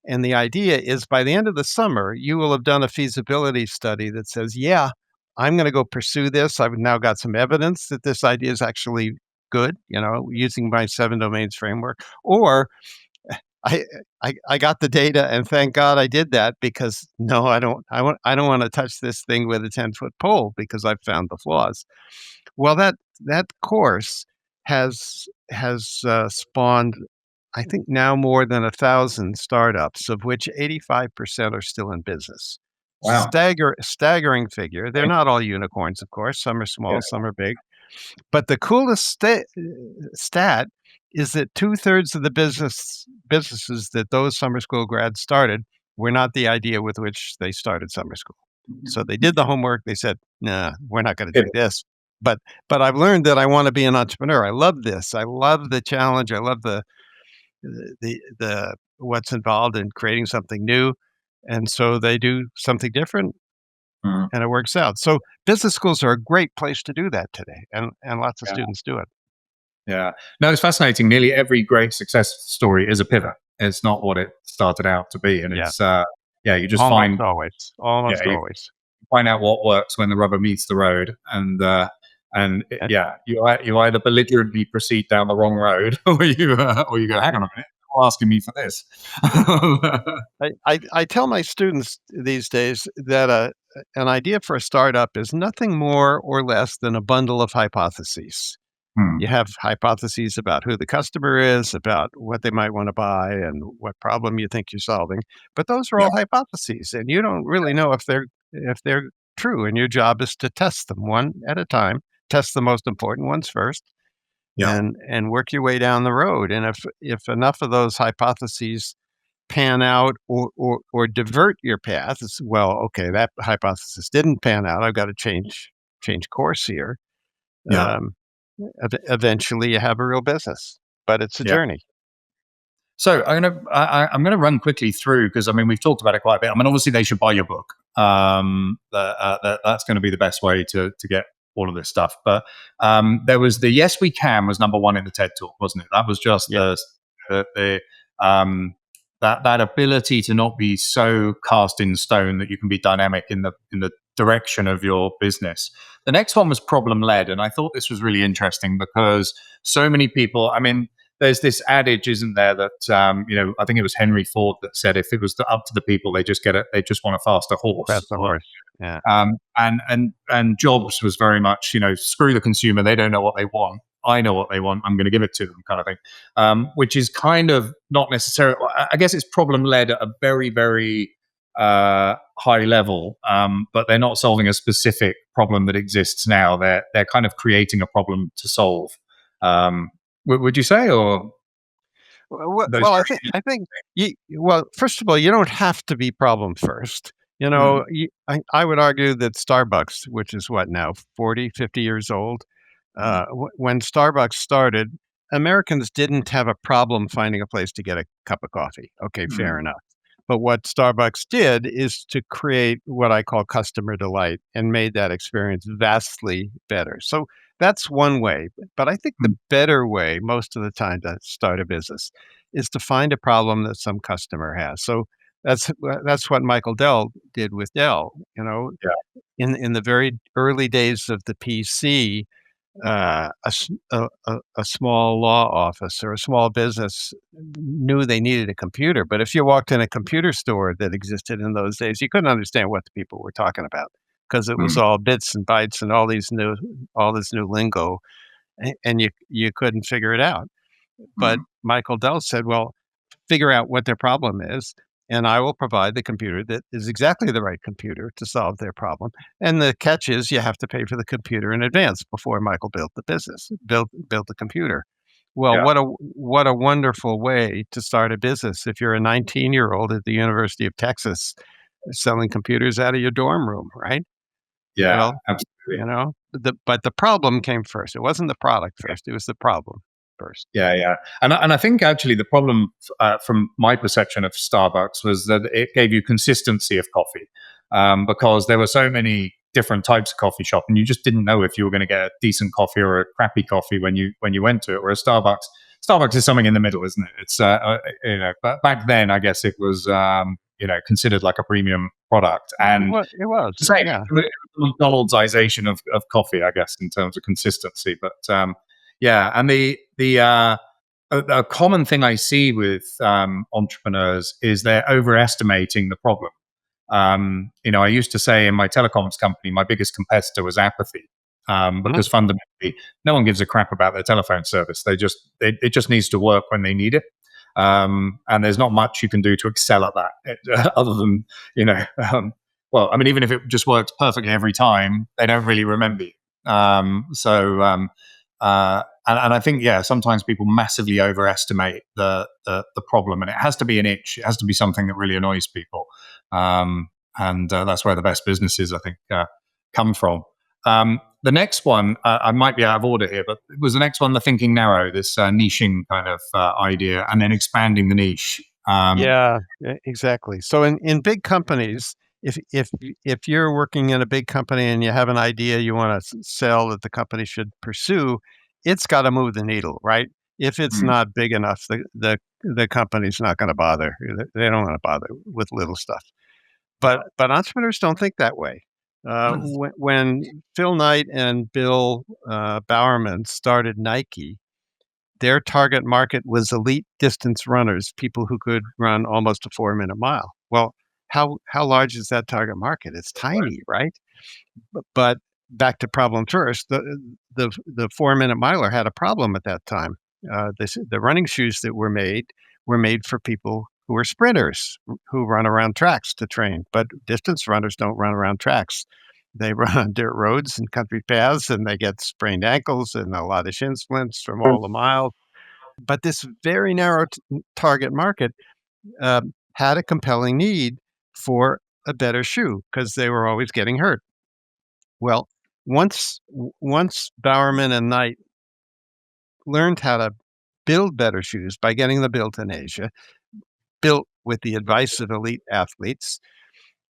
And the idea is by the end of the summer, you will have done a feasibility study that says, yeah, I'm going to go pursue this. I've now got some evidence that this idea is actually good, using my 7 domains framework. Or I, I got the data and thank God I did that, because no, I don't want to touch this thing with a 10-foot pole because I've found the flaws. Well, that course has spawned, I think, now more than 1,000 startups, of which 85% are still in business. Wow. Staggering figure. They're not all unicorns, of course. Some are small, Yeah. some are big. But the coolest stat is that 2/3 of the businesses that those summer school grads started were not the idea with which they started summer school. So they did the homework. They said, "Nah, we're not going to do this." But I've learned that I want to be an entrepreneur. I love this. I love the challenge. I love the what's involved in creating something new, and so they do something different, Mhm. and it works out. So business schools are a great place to do that today, and lots of Yeah. students do it. Yeah. No, it's fascinating. Nearly every great success story is a pivot. It's not what it started out to be. And Yeah. it's, you just Almost always. yeah, Almost you always. find out what works when the rubber meets the road. And You either belligerently proceed down the wrong road or you go, hang on a minute, you're asking me for this. I tell my students these days that an idea for a startup is nothing more or less than a bundle of hypotheses. Hmm. You have hypotheses about who the customer is, about what they might want to buy, and what problem you think you're solving. But those are Yeah. all hypotheses, and you don't really know if they're true. And your job is to test them one at a time. Test the most important ones first, Yeah. and work your way down the road. And if enough of those hypotheses pan out or divert your path, it's, well, okay, that hypothesis didn't pan out. I've got to change course here. Yeah. Um, Eventually, you have a real business, but it's a Yeah. journey. So I'm gonna run quickly through, because I mean we've talked about it quite a bit. I mean, obviously they should buy your book. That's going to be the best way to get all of this stuff. But there was the Yes We Can was number one in the TED Talk, wasn't it? That was just Yeah. the that ability to not be so cast in stone that you can be dynamic in the direction of your business. The next one was problem led, and I thought this was really interesting because so many people. I mean, there's this adage, isn't there, that I think it was Henry Ford that said, if it was up to the people, they just want a faster horse. That's the horse. Yeah. And Jobs was very much, screw the consumer. They don't know what they want. I know what they want. I'm going to give it to them, kind of thing. Which is kind of not necessarily. I guess it's problem led at a very, very high level, but they're not solving a specific problem that exists now. They're kind of creating a problem to solve. Would you say, or those? Well, I think well, first of all, you don't have to be problem first. I would argue that Starbucks, which is what now, 40, 50 years old, when Starbucks started, Americans didn't have a problem finding a place to get a cup of coffee. Okay, fair enough. But what Starbucks did is to create what I call customer delight and made that experience vastly better. So that's one way. But I think the better way, most of the time, to start a business is to find a problem that some customer has. So that's what Michael Dell did with Dell. In the very early days of the PC, a small law office or a small business knew they needed a computer. But if you walked in a computer store that existed in those days, you couldn't understand what the people were talking about, because it was all bits and bytes and all this new lingo, and you couldn't figure it out. But Michael Dell said, well, figure out what their problem is, and I will provide the computer that is exactly the right computer to solve their problem. And the catch is you have to pay for the computer in advance before Michael built the built the computer. Well, Yeah. what a wonderful way to start a business if you're a 19-year-old at the University of Texas selling computers out of your dorm room, right? Yeah, Well, absolutely. but the problem came first. It wasn't the product first, it was the problem first. Yeah, yeah, and I think actually the problem, from my perception of Starbucks, was that it gave you consistency of coffee, because there were so many different types of coffee shop, and you just didn't know if you were going to get a decent coffee or a crappy coffee when you went to it. Whereas Starbucks is something in the middle, isn't it? It's but back then I guess it was considered like a premium product, and It was, to say yeah. McDonald'sization of coffee, I guess, in terms of consistency. But yeah, and the a common thing I see with entrepreneurs is they're overestimating the problem. I used to say in my telecoms company, my biggest competitor was apathy, Mhm. because fundamentally, no one gives a crap about their telephone service. It just needs to work when they need it, and there's not much you can do to excel at that, other than you know. Well, I mean, even if it just works perfectly every time, they don't really remember you. And I think, yeah, sometimes people massively overestimate the problem, and it has to be an itch. It has to be something that really annoys people, and that's where the best businesses, I think, come from. The next one, I might be out of order here, but it was the next one, the thinking narrow, this niching kind of idea, and then expanding the niche. Yeah, exactly. So in big companies, if you're working in a big company and you have an idea you want to sell that the company should pursue, it's got to move the needle, right? If it's Mm, not big enough, the company's not going to bother. They don't want to bother with little stuff. yeah. But entrepreneurs don't think that way. When Phil Knight and Bill Bowerman started Nike, their target market was elite distance runners, people who could run almost a 4-minute mile. Well, how large is that target market? It's tiny, right? But back to problem first, the 4-minute miler had a problem at that time. The running shoes that were made for people who are sprinters who run around tracks to train, but distance runners don't run around tracks. They run on dirt roads and country paths, and they get sprained ankles and a lot of shin splints from all the miles. But this very narrow target market had a compelling need for a better shoe because they were always getting hurt. Well, once Bowerman and Knight learned how to build better shoes by getting them built in Asia, built with the advice of elite athletes,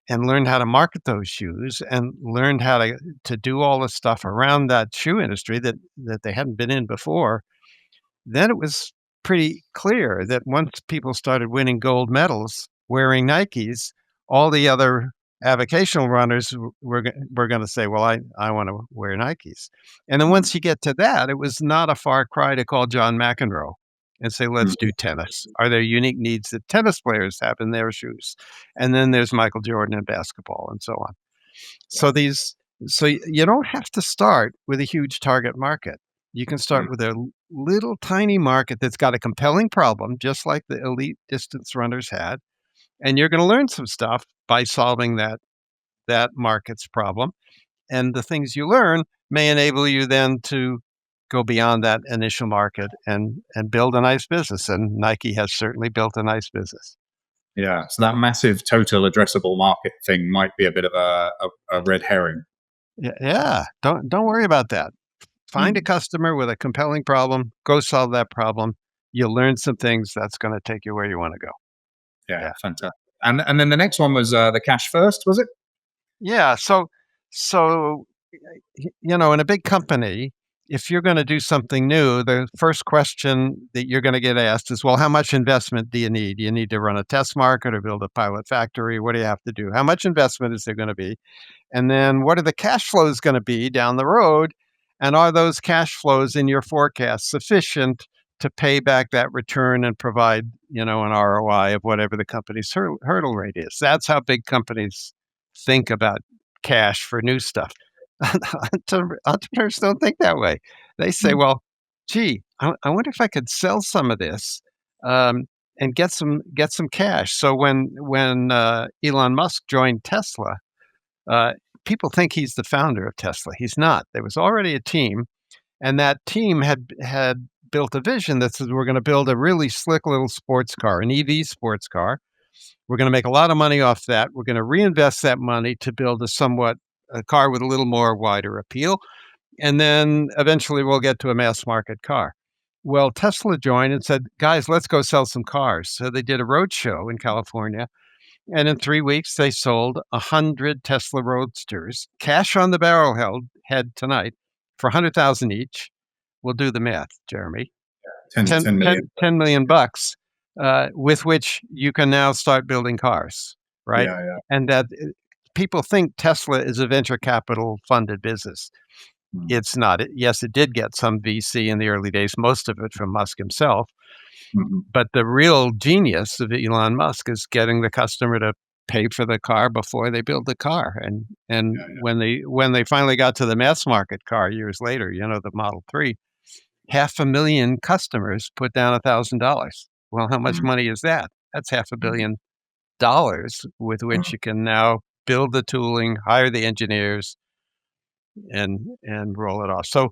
and learned how to market those shoes and learned how to do all the stuff around that shoe industry that they hadn't been in before, then it was pretty clear that once people started winning gold medals wearing Nikes, all the other avocational runners were going to say, "Well, I want to wear Nikes." And then once you get to that, it was not a far cry to call John McEnroe and say, "Let's do tennis." Are there unique needs that tennis players have in their shoes? And then there's Michael Jordan in basketball, and so on. So these so you don't have to start with a huge target market. You can start with a little tiny market that's got a compelling problem, just like the elite distance runners had, and you're going to learn some stuff by solving that market's problem. And the things you learn may enable you then to go beyond that initial market and build a nice business. And Nike has certainly built a nice business. Yeah, so that massive total addressable market thing might be a bit of a red herring. Yeah, yeah. Don't worry about that. Find a Mm. customer with a compelling problem, go solve that problem. You'll learn some things that's going to take you where you want to go. Yeah, Yeah. fantastic. And then the next one was the cash first, was it? Yeah. So, in a big company, if you're going to do something new, the first question that you're going to get asked is, well, how much investment do you need? You need to run a test market or build a pilot factory. What do you have to do? How much investment is there going to be? And then what are the cash flows going to be down the road? And are those cash flows in your forecast sufficient to pay back that return and provide, an ROI of whatever the company's hurdle rate is? That's how big companies think about cash for new stuff. Entrepreneurs don't think that way. They say, Mm. well, gee, I wonder if I could sell some of this um, and get some cash. So when Elon Musk joined Tesla, uh, people think he's the founder of Tesla. He's not. There was already a team, and that team had built a vision that says we're going to build a really slick little sports car, an EV sports car. We're going to make a lot of money off that. We're going to reinvest that money to build a car with a little more wider appeal. And then eventually we'll get to a mass market car. Well, Tesla joined and said, guys, let's go sell some cars. So they did a road show in California. And in 3 weeks, they sold 100 Tesla Roadsters, cash on the barrel head tonight for 100,000 each. We'll do the math, Jeremy. 10 million. 10 million bucks, with which you can now start building cars, right? Yeah. And that people think Tesla is a venture capital funded business. It's not. Yes, it did get some VC in the early days, most of it from Musk himself. But the real genius of Elon Musk is getting the customer to pay for the car before they build the car. And when they finally got to the mass market car years later, the Model 3, 500,000 customers put down $1,000. Well, how much money is that? That's $500 million with which you can now build the tooling, hire the engineers, and roll it off. So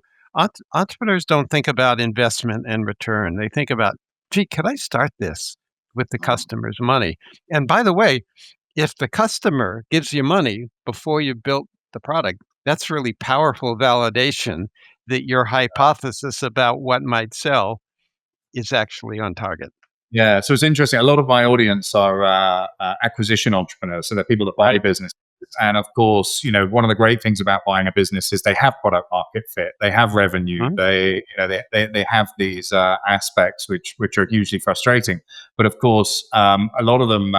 entrepreneurs don't think about investment and return. They think about, gee, can I start this with the customer's money? And by the way, if the customer gives you money before you built the product, that's really powerful validation that your hypothesis about what might sell is actually on target. Yeah, so it's interesting. A lot of my audience are acquisition entrepreneurs, so they're people that buy businesses. And of course, one of the great things about buying a business is they have product market fit, they have revenue, they have these aspects which are hugely frustrating. But of course, a lot of them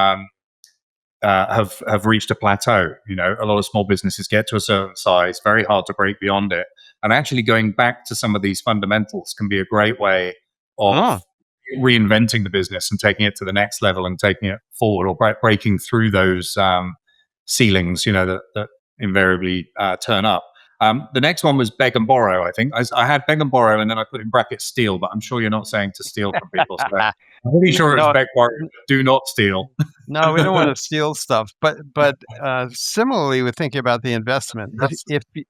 have reached a plateau. A lot of small businesses get to a certain size, very hard to break beyond it. And actually going back to some of these fundamentals can be a great way of reinventing the business and taking it to the next level and taking it forward, or breaking through those ceilings, that invariably turn up. The next one was beg and borrow. I think I had beg and borrow, and then I put in brackets steal. But I'm sure you're not saying to steal from people. So I'm pretty sure it's beg, borrow, do not steal. No, we don't want to steal stuff. But similarly, with thinking about the investment,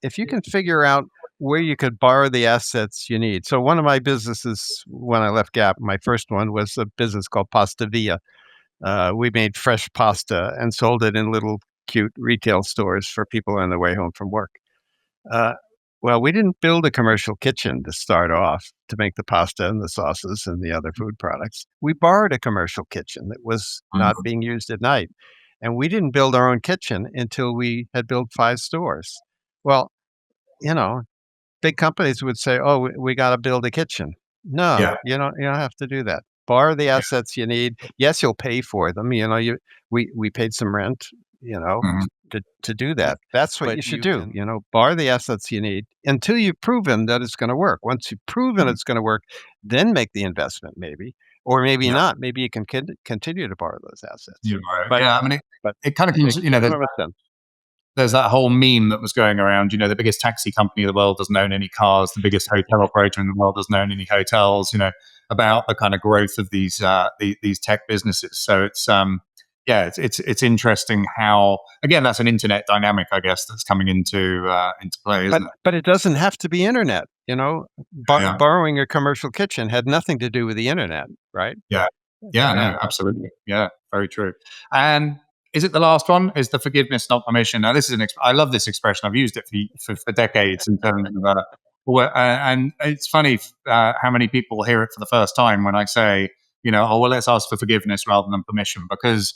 if you can figure out where you could borrow the assets you need. So one of my businesses when I left Gap, my first one was a business called Pasta Via. We made fresh pasta and sold it in little cute retail stores for people on their way home from work. Well, we didn't build a commercial kitchen to start off to make the pasta and the sauces and the other food products. We borrowed a commercial kitchen that was not being used at night. And we didn't build our own kitchen until we had built 5 stores. Well, big companies would say, "Oh, we got to build a kitchen." No, you don't have to do that. Borrow the assets you need. Yes, you'll pay for them. We paid some rent, to do that. That's what you should do. Borrow the assets you need until you've proven that it's going to work. Once you've proven it's going to work, then make the investment, maybe, or maybe not. Maybe you can continue to borrow those assets. But it kind of comes. There's that whole meme that was going around, the biggest taxi company in the world doesn't own any cars, the biggest hotel operator in the world doesn't own any hotels, about the kind of growth of these tech businesses. So it's interesting how, again, that's an internet dynamic, I guess, that's coming into play, isn't it? But it doesn't have to be internet, borrowing a commercial kitchen had nothing to do with the internet, right? Yeah, no, absolutely. Yeah, very true. And is it the last one? Is the forgiveness, not permission? Now, this is I love this expression. I've used it for decades in terms of, and it's funny how many people hear it for the first time when I say, let's ask for forgiveness rather than permission. Because,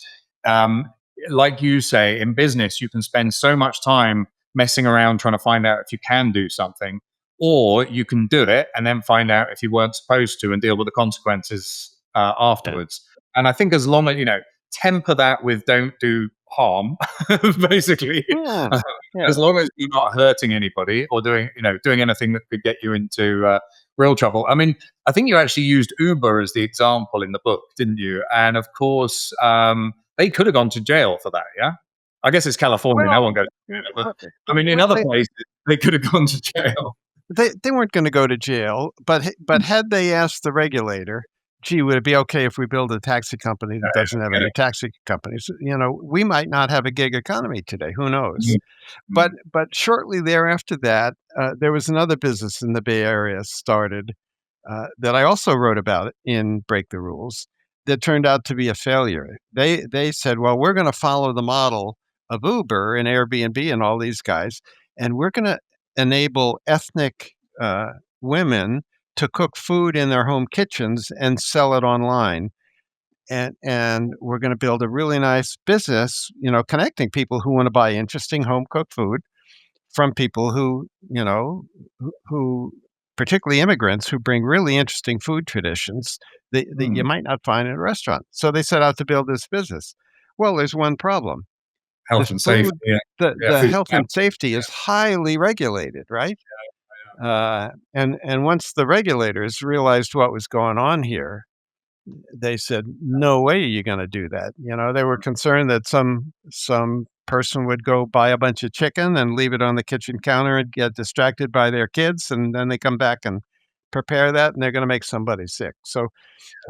like you say, in business, you can spend so much time messing around trying to find out if you can do something, or you can do it and then find out if you weren't supposed to and deal with the consequences afterwards. And I think as long as, temper that with don't do harm, basically. As long as you're not hurting anybody or doing anything that could get you into real trouble. I mean, I think you actually used Uber as the example in the book, didn't you? And of course, they could have gone to jail for that. Yeah, I guess it's California. No one goes to jail. But, I mean, in other places, they could have gone to jail. They weren't going to go to jail, but had they asked the regulator, gee, would it be okay if we build a taxi company that doesn't have any taxi companies? We might not have a gig economy today. Who knows? But shortly thereafter that, there was another business in the Bay Area started that I also wrote about in Break the Rules that turned out to be a failure. They said, well, we're going to follow the model of Uber and Airbnb and all these guys, and we're going to enable ethnic women to cook food in their home kitchens and sell it online. And we're going to build a really nice business, connecting people who want to buy interesting home cooked food from people who particularly immigrants who bring really interesting food traditions that you might not find in a restaurant. So they set out to build this business. Well, there's one problem. The Health and safety. food, Yeah. Yeah. the Food. health and safety is highly regulated, right? And once the regulators realized what was going on here, they said, "No way are you gonna do that." They were concerned that some person would go buy a bunch of chicken and leave it on the kitchen counter and get distracted by their kids, and then they come back and prepare that, and they're gonna make somebody sick. So,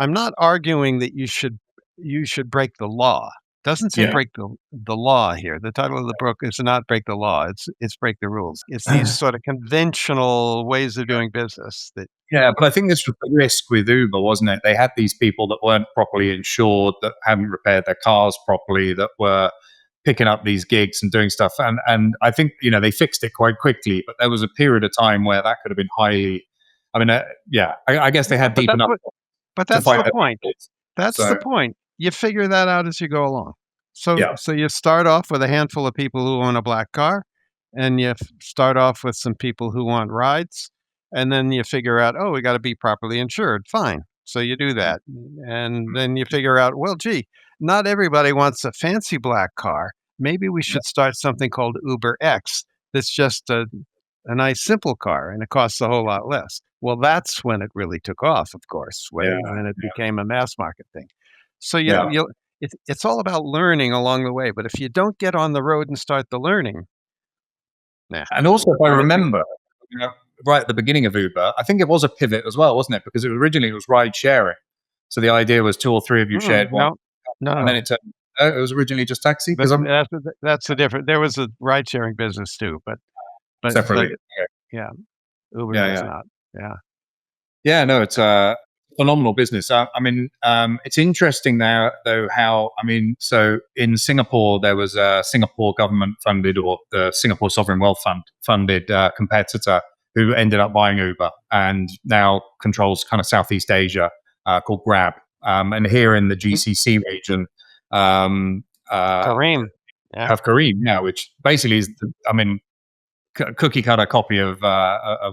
I'm not arguing that you should break the law. Doesn't say Yeah. break the law here. The title of the book is not break the law, it's break the rules. It's these sort of conventional ways of doing business that Yeah, but I think this was the risk with Uber, wasn't it? They had these people that weren't properly insured, that hadn't repaired their cars properly, that were picking up these gigs and doing stuff. And I think they fixed it quite quickly, but there was a period of time where that could have been highly. I mean, I guess they had but deep enough but to that's fight the their point. battles. That's the So point. You figure that out as you go along. So yeah, so you start off with a handful of people who own a black car, and you start off with some people who want rides, and then you figure out, oh, we got to be properly insured. Fine. So you do that, and then you figure out, well, gee, not everybody wants a fancy black car. Maybe we should start something called Uber X. That's just a nice simple car, and it costs a whole lot less. Well, that's when it really took off, of course, yeah, when it became a mass market thing. So yeah. it's all about learning along the way. But if you don't get on the road and start the learning, nah. And also, if I remember, you know, right at the beginning of Uber, I think it was a pivot as well, wasn't it? Because it was ride sharing. So the idea was two or three of you shared one, No, no, and then no. it was originally just taxi. But Because I'm that's the difference. There was a ride sharing business too, but separately. yeah, Uber Yeah, does yeah. not. Yeah. Yeah, no, it's a phenomenal business. I mean, it's interesting now, though, how, I mean, so in Singapore, there was a Singapore government funded, or the Singapore Sovereign Wealth Fund funded competitor who ended up buying Uber and now controls kind of Southeast Asia, called Grab. And here in the Mhm. GCC region, um, Kareem. Yeah. have Kareem, yeah, which basically is, I mean, cookie cutter copy of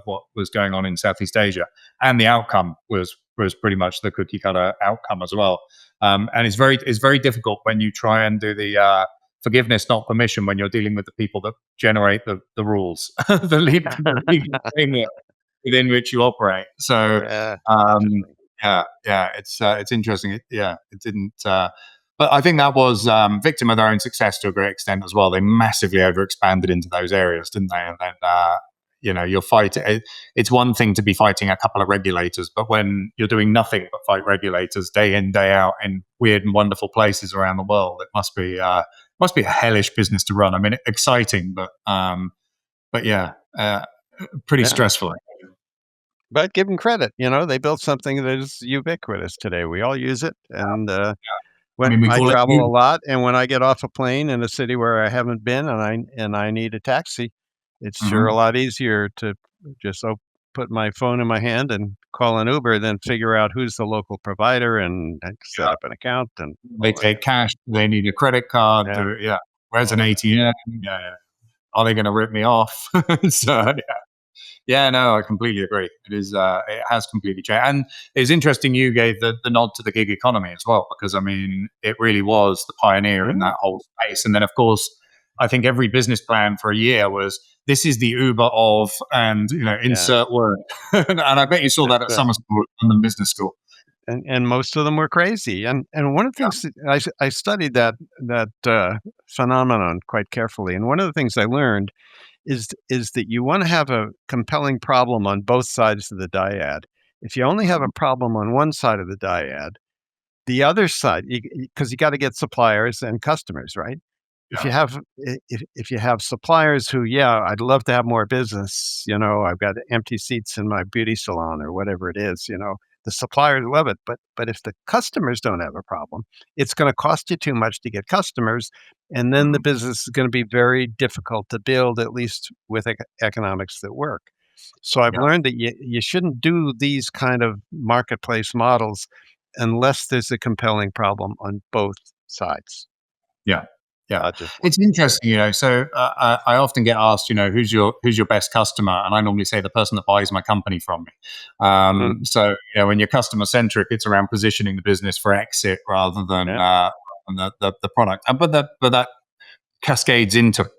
what was going on in Southeast Asia, and the outcome was pretty much the cookie cutter outcome as well. And it's very difficult when you try and do the forgiveness not permission when you're dealing with the people that generate the rules, the legal framework within which you operate. So Yeah. um, Interesting. it's interesting. It didn't. But I think that was victim of their own success to a great extent as well. They massively overexpanded into those areas, didn't they? And then you're fighting. It's one thing to be fighting a couple of regulators, but when you're doing nothing but fight regulators day in day out in weird and wonderful places around the world, it must be a hellish business to run. I mean, exciting, but yeah, pretty Yeah. stressful. But give them credit. They built something that is ubiquitous today. We all use it, and I when mean, we I call it travel a you. lot, and when I get off a plane in a city where I haven't been, and I need a taxi, it's sure a Mhm. lot easier to just put my phone in my hand and call an Uber than figure out who's the local provider and set up an account and They all take cash. They need a credit card. that. Yeah. Where's All an of ATM? Yeah, yeah. Are they going to rip me off? So yeah, no, I completely agree. It is. It has completely changed, and it's interesting you gave the nod to the gig economy as well, because I mean, it really was the pioneer in that. that whole space. And then, of course, I think every business plan for a year was, this is the Uber of, and Yeah, insert word. And I bet you saw that that's at right. summer school, London Business School. And most of them were crazy. And one of the Yeah. things that I studied that phenomenon quite carefully, and one of the things I learned is that you want to have a compelling problem on both sides of the dyad. If you only have a problem on one side of the dyad, the other side, because you got to get suppliers and customers, right? if Yeah. you have if you have suppliers who, yeah, I'd love to have more business, I've got empty seats in my beauty salon or whatever it is, the suppliers love it, but if the customers don't have a problem, it's going to cost you too much to get customers, and then the Mhm. business is going to be very difficult to build, at least with economics that work. So I've Yeah. learned that you shouldn't do these kind of marketplace models unless there's a compelling problem on both sides. Yeah. Yeah. Just It's interesting, so I often get asked, who's your best customer? And I normally say the person that buys my company from me. mm, So, when you're customer centric, it's around positioning the business for exit rather than yeah. the product. But that cascades into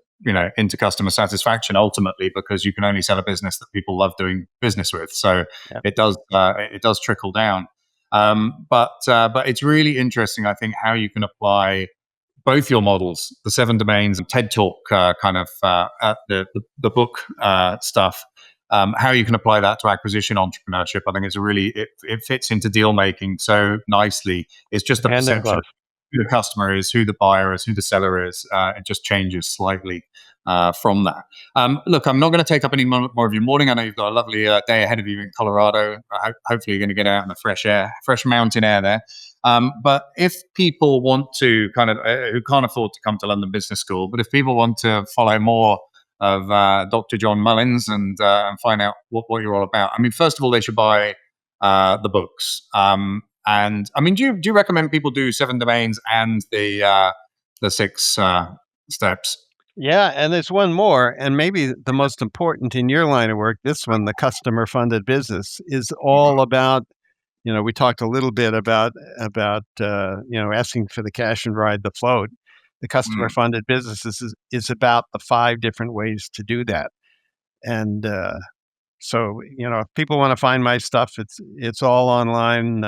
customer satisfaction ultimately, because you can only sell a business that people love doing business with. So Yeah. it does trickle down. But it's really interesting, I think, how you can apply both your models, the seven domains and TED Talk kind of the book stuff. How you can apply that to acquisition entrepreneurship, I think it fits into deal making so nicely. It's just the Hand in perception glove. of who the customer is, who the buyer is, who the seller is. It just changes slightly from that. Look, I'm not going to take up any more of your morning. I know you've got a lovely day ahead of you in Colorado. Hopefully, you're going to get out in the fresh air, fresh mountain air there. But if people want to who can't afford to come to London Business School, but if people want to follow more of Dr. John Mullins and find out what you're all about, I mean, first of all, they should buy the books. And I mean, do you recommend people do seven domains and the six steps? Yeah, and there's one more, and maybe the most important in your line of work. This one, the customer funded business, is all about. We talked a little bit about asking for the cash and ride the float. The customer Mm, funded business is about the 5 different ways to do that, and so if people want to find my stuff, it's all online.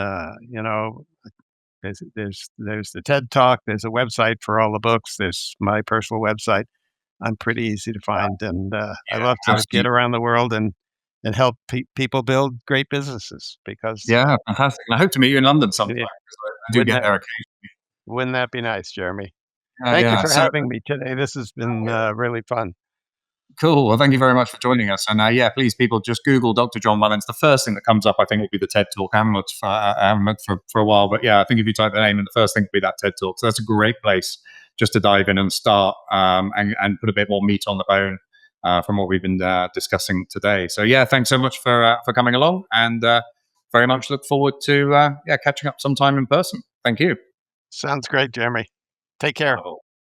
There's the TED Talk. There's a website for all the books. There's my personal website. I'm pretty easy to find, and I yeah, love to get absolutely. around the world and help people build great businesses because Yeah, fantastic. And I hope to meet you in London sometime, yeah, because I do wouldn't get that there occasionally. wouldn't that be nice, Jeremy? Yeah, Thank you yeah. for So having me today. This has been really fun. cool. Well, thank you very much for joining us. And yeah, please, people, just Google Dr. John Mullins. The first thing that comes up, I think, will be the TED Talk. I haven't looked for a while, but yeah, I think if you type the name, and the first thing will be that TED Talk. So that's a great place just to dive in and start and put a bit more meat on the bone from what we've been discussing today. So yeah, thanks so much for coming along, and very much look forward to catching up sometime in person. Thank you. Sounds great, Jeremy. Take care.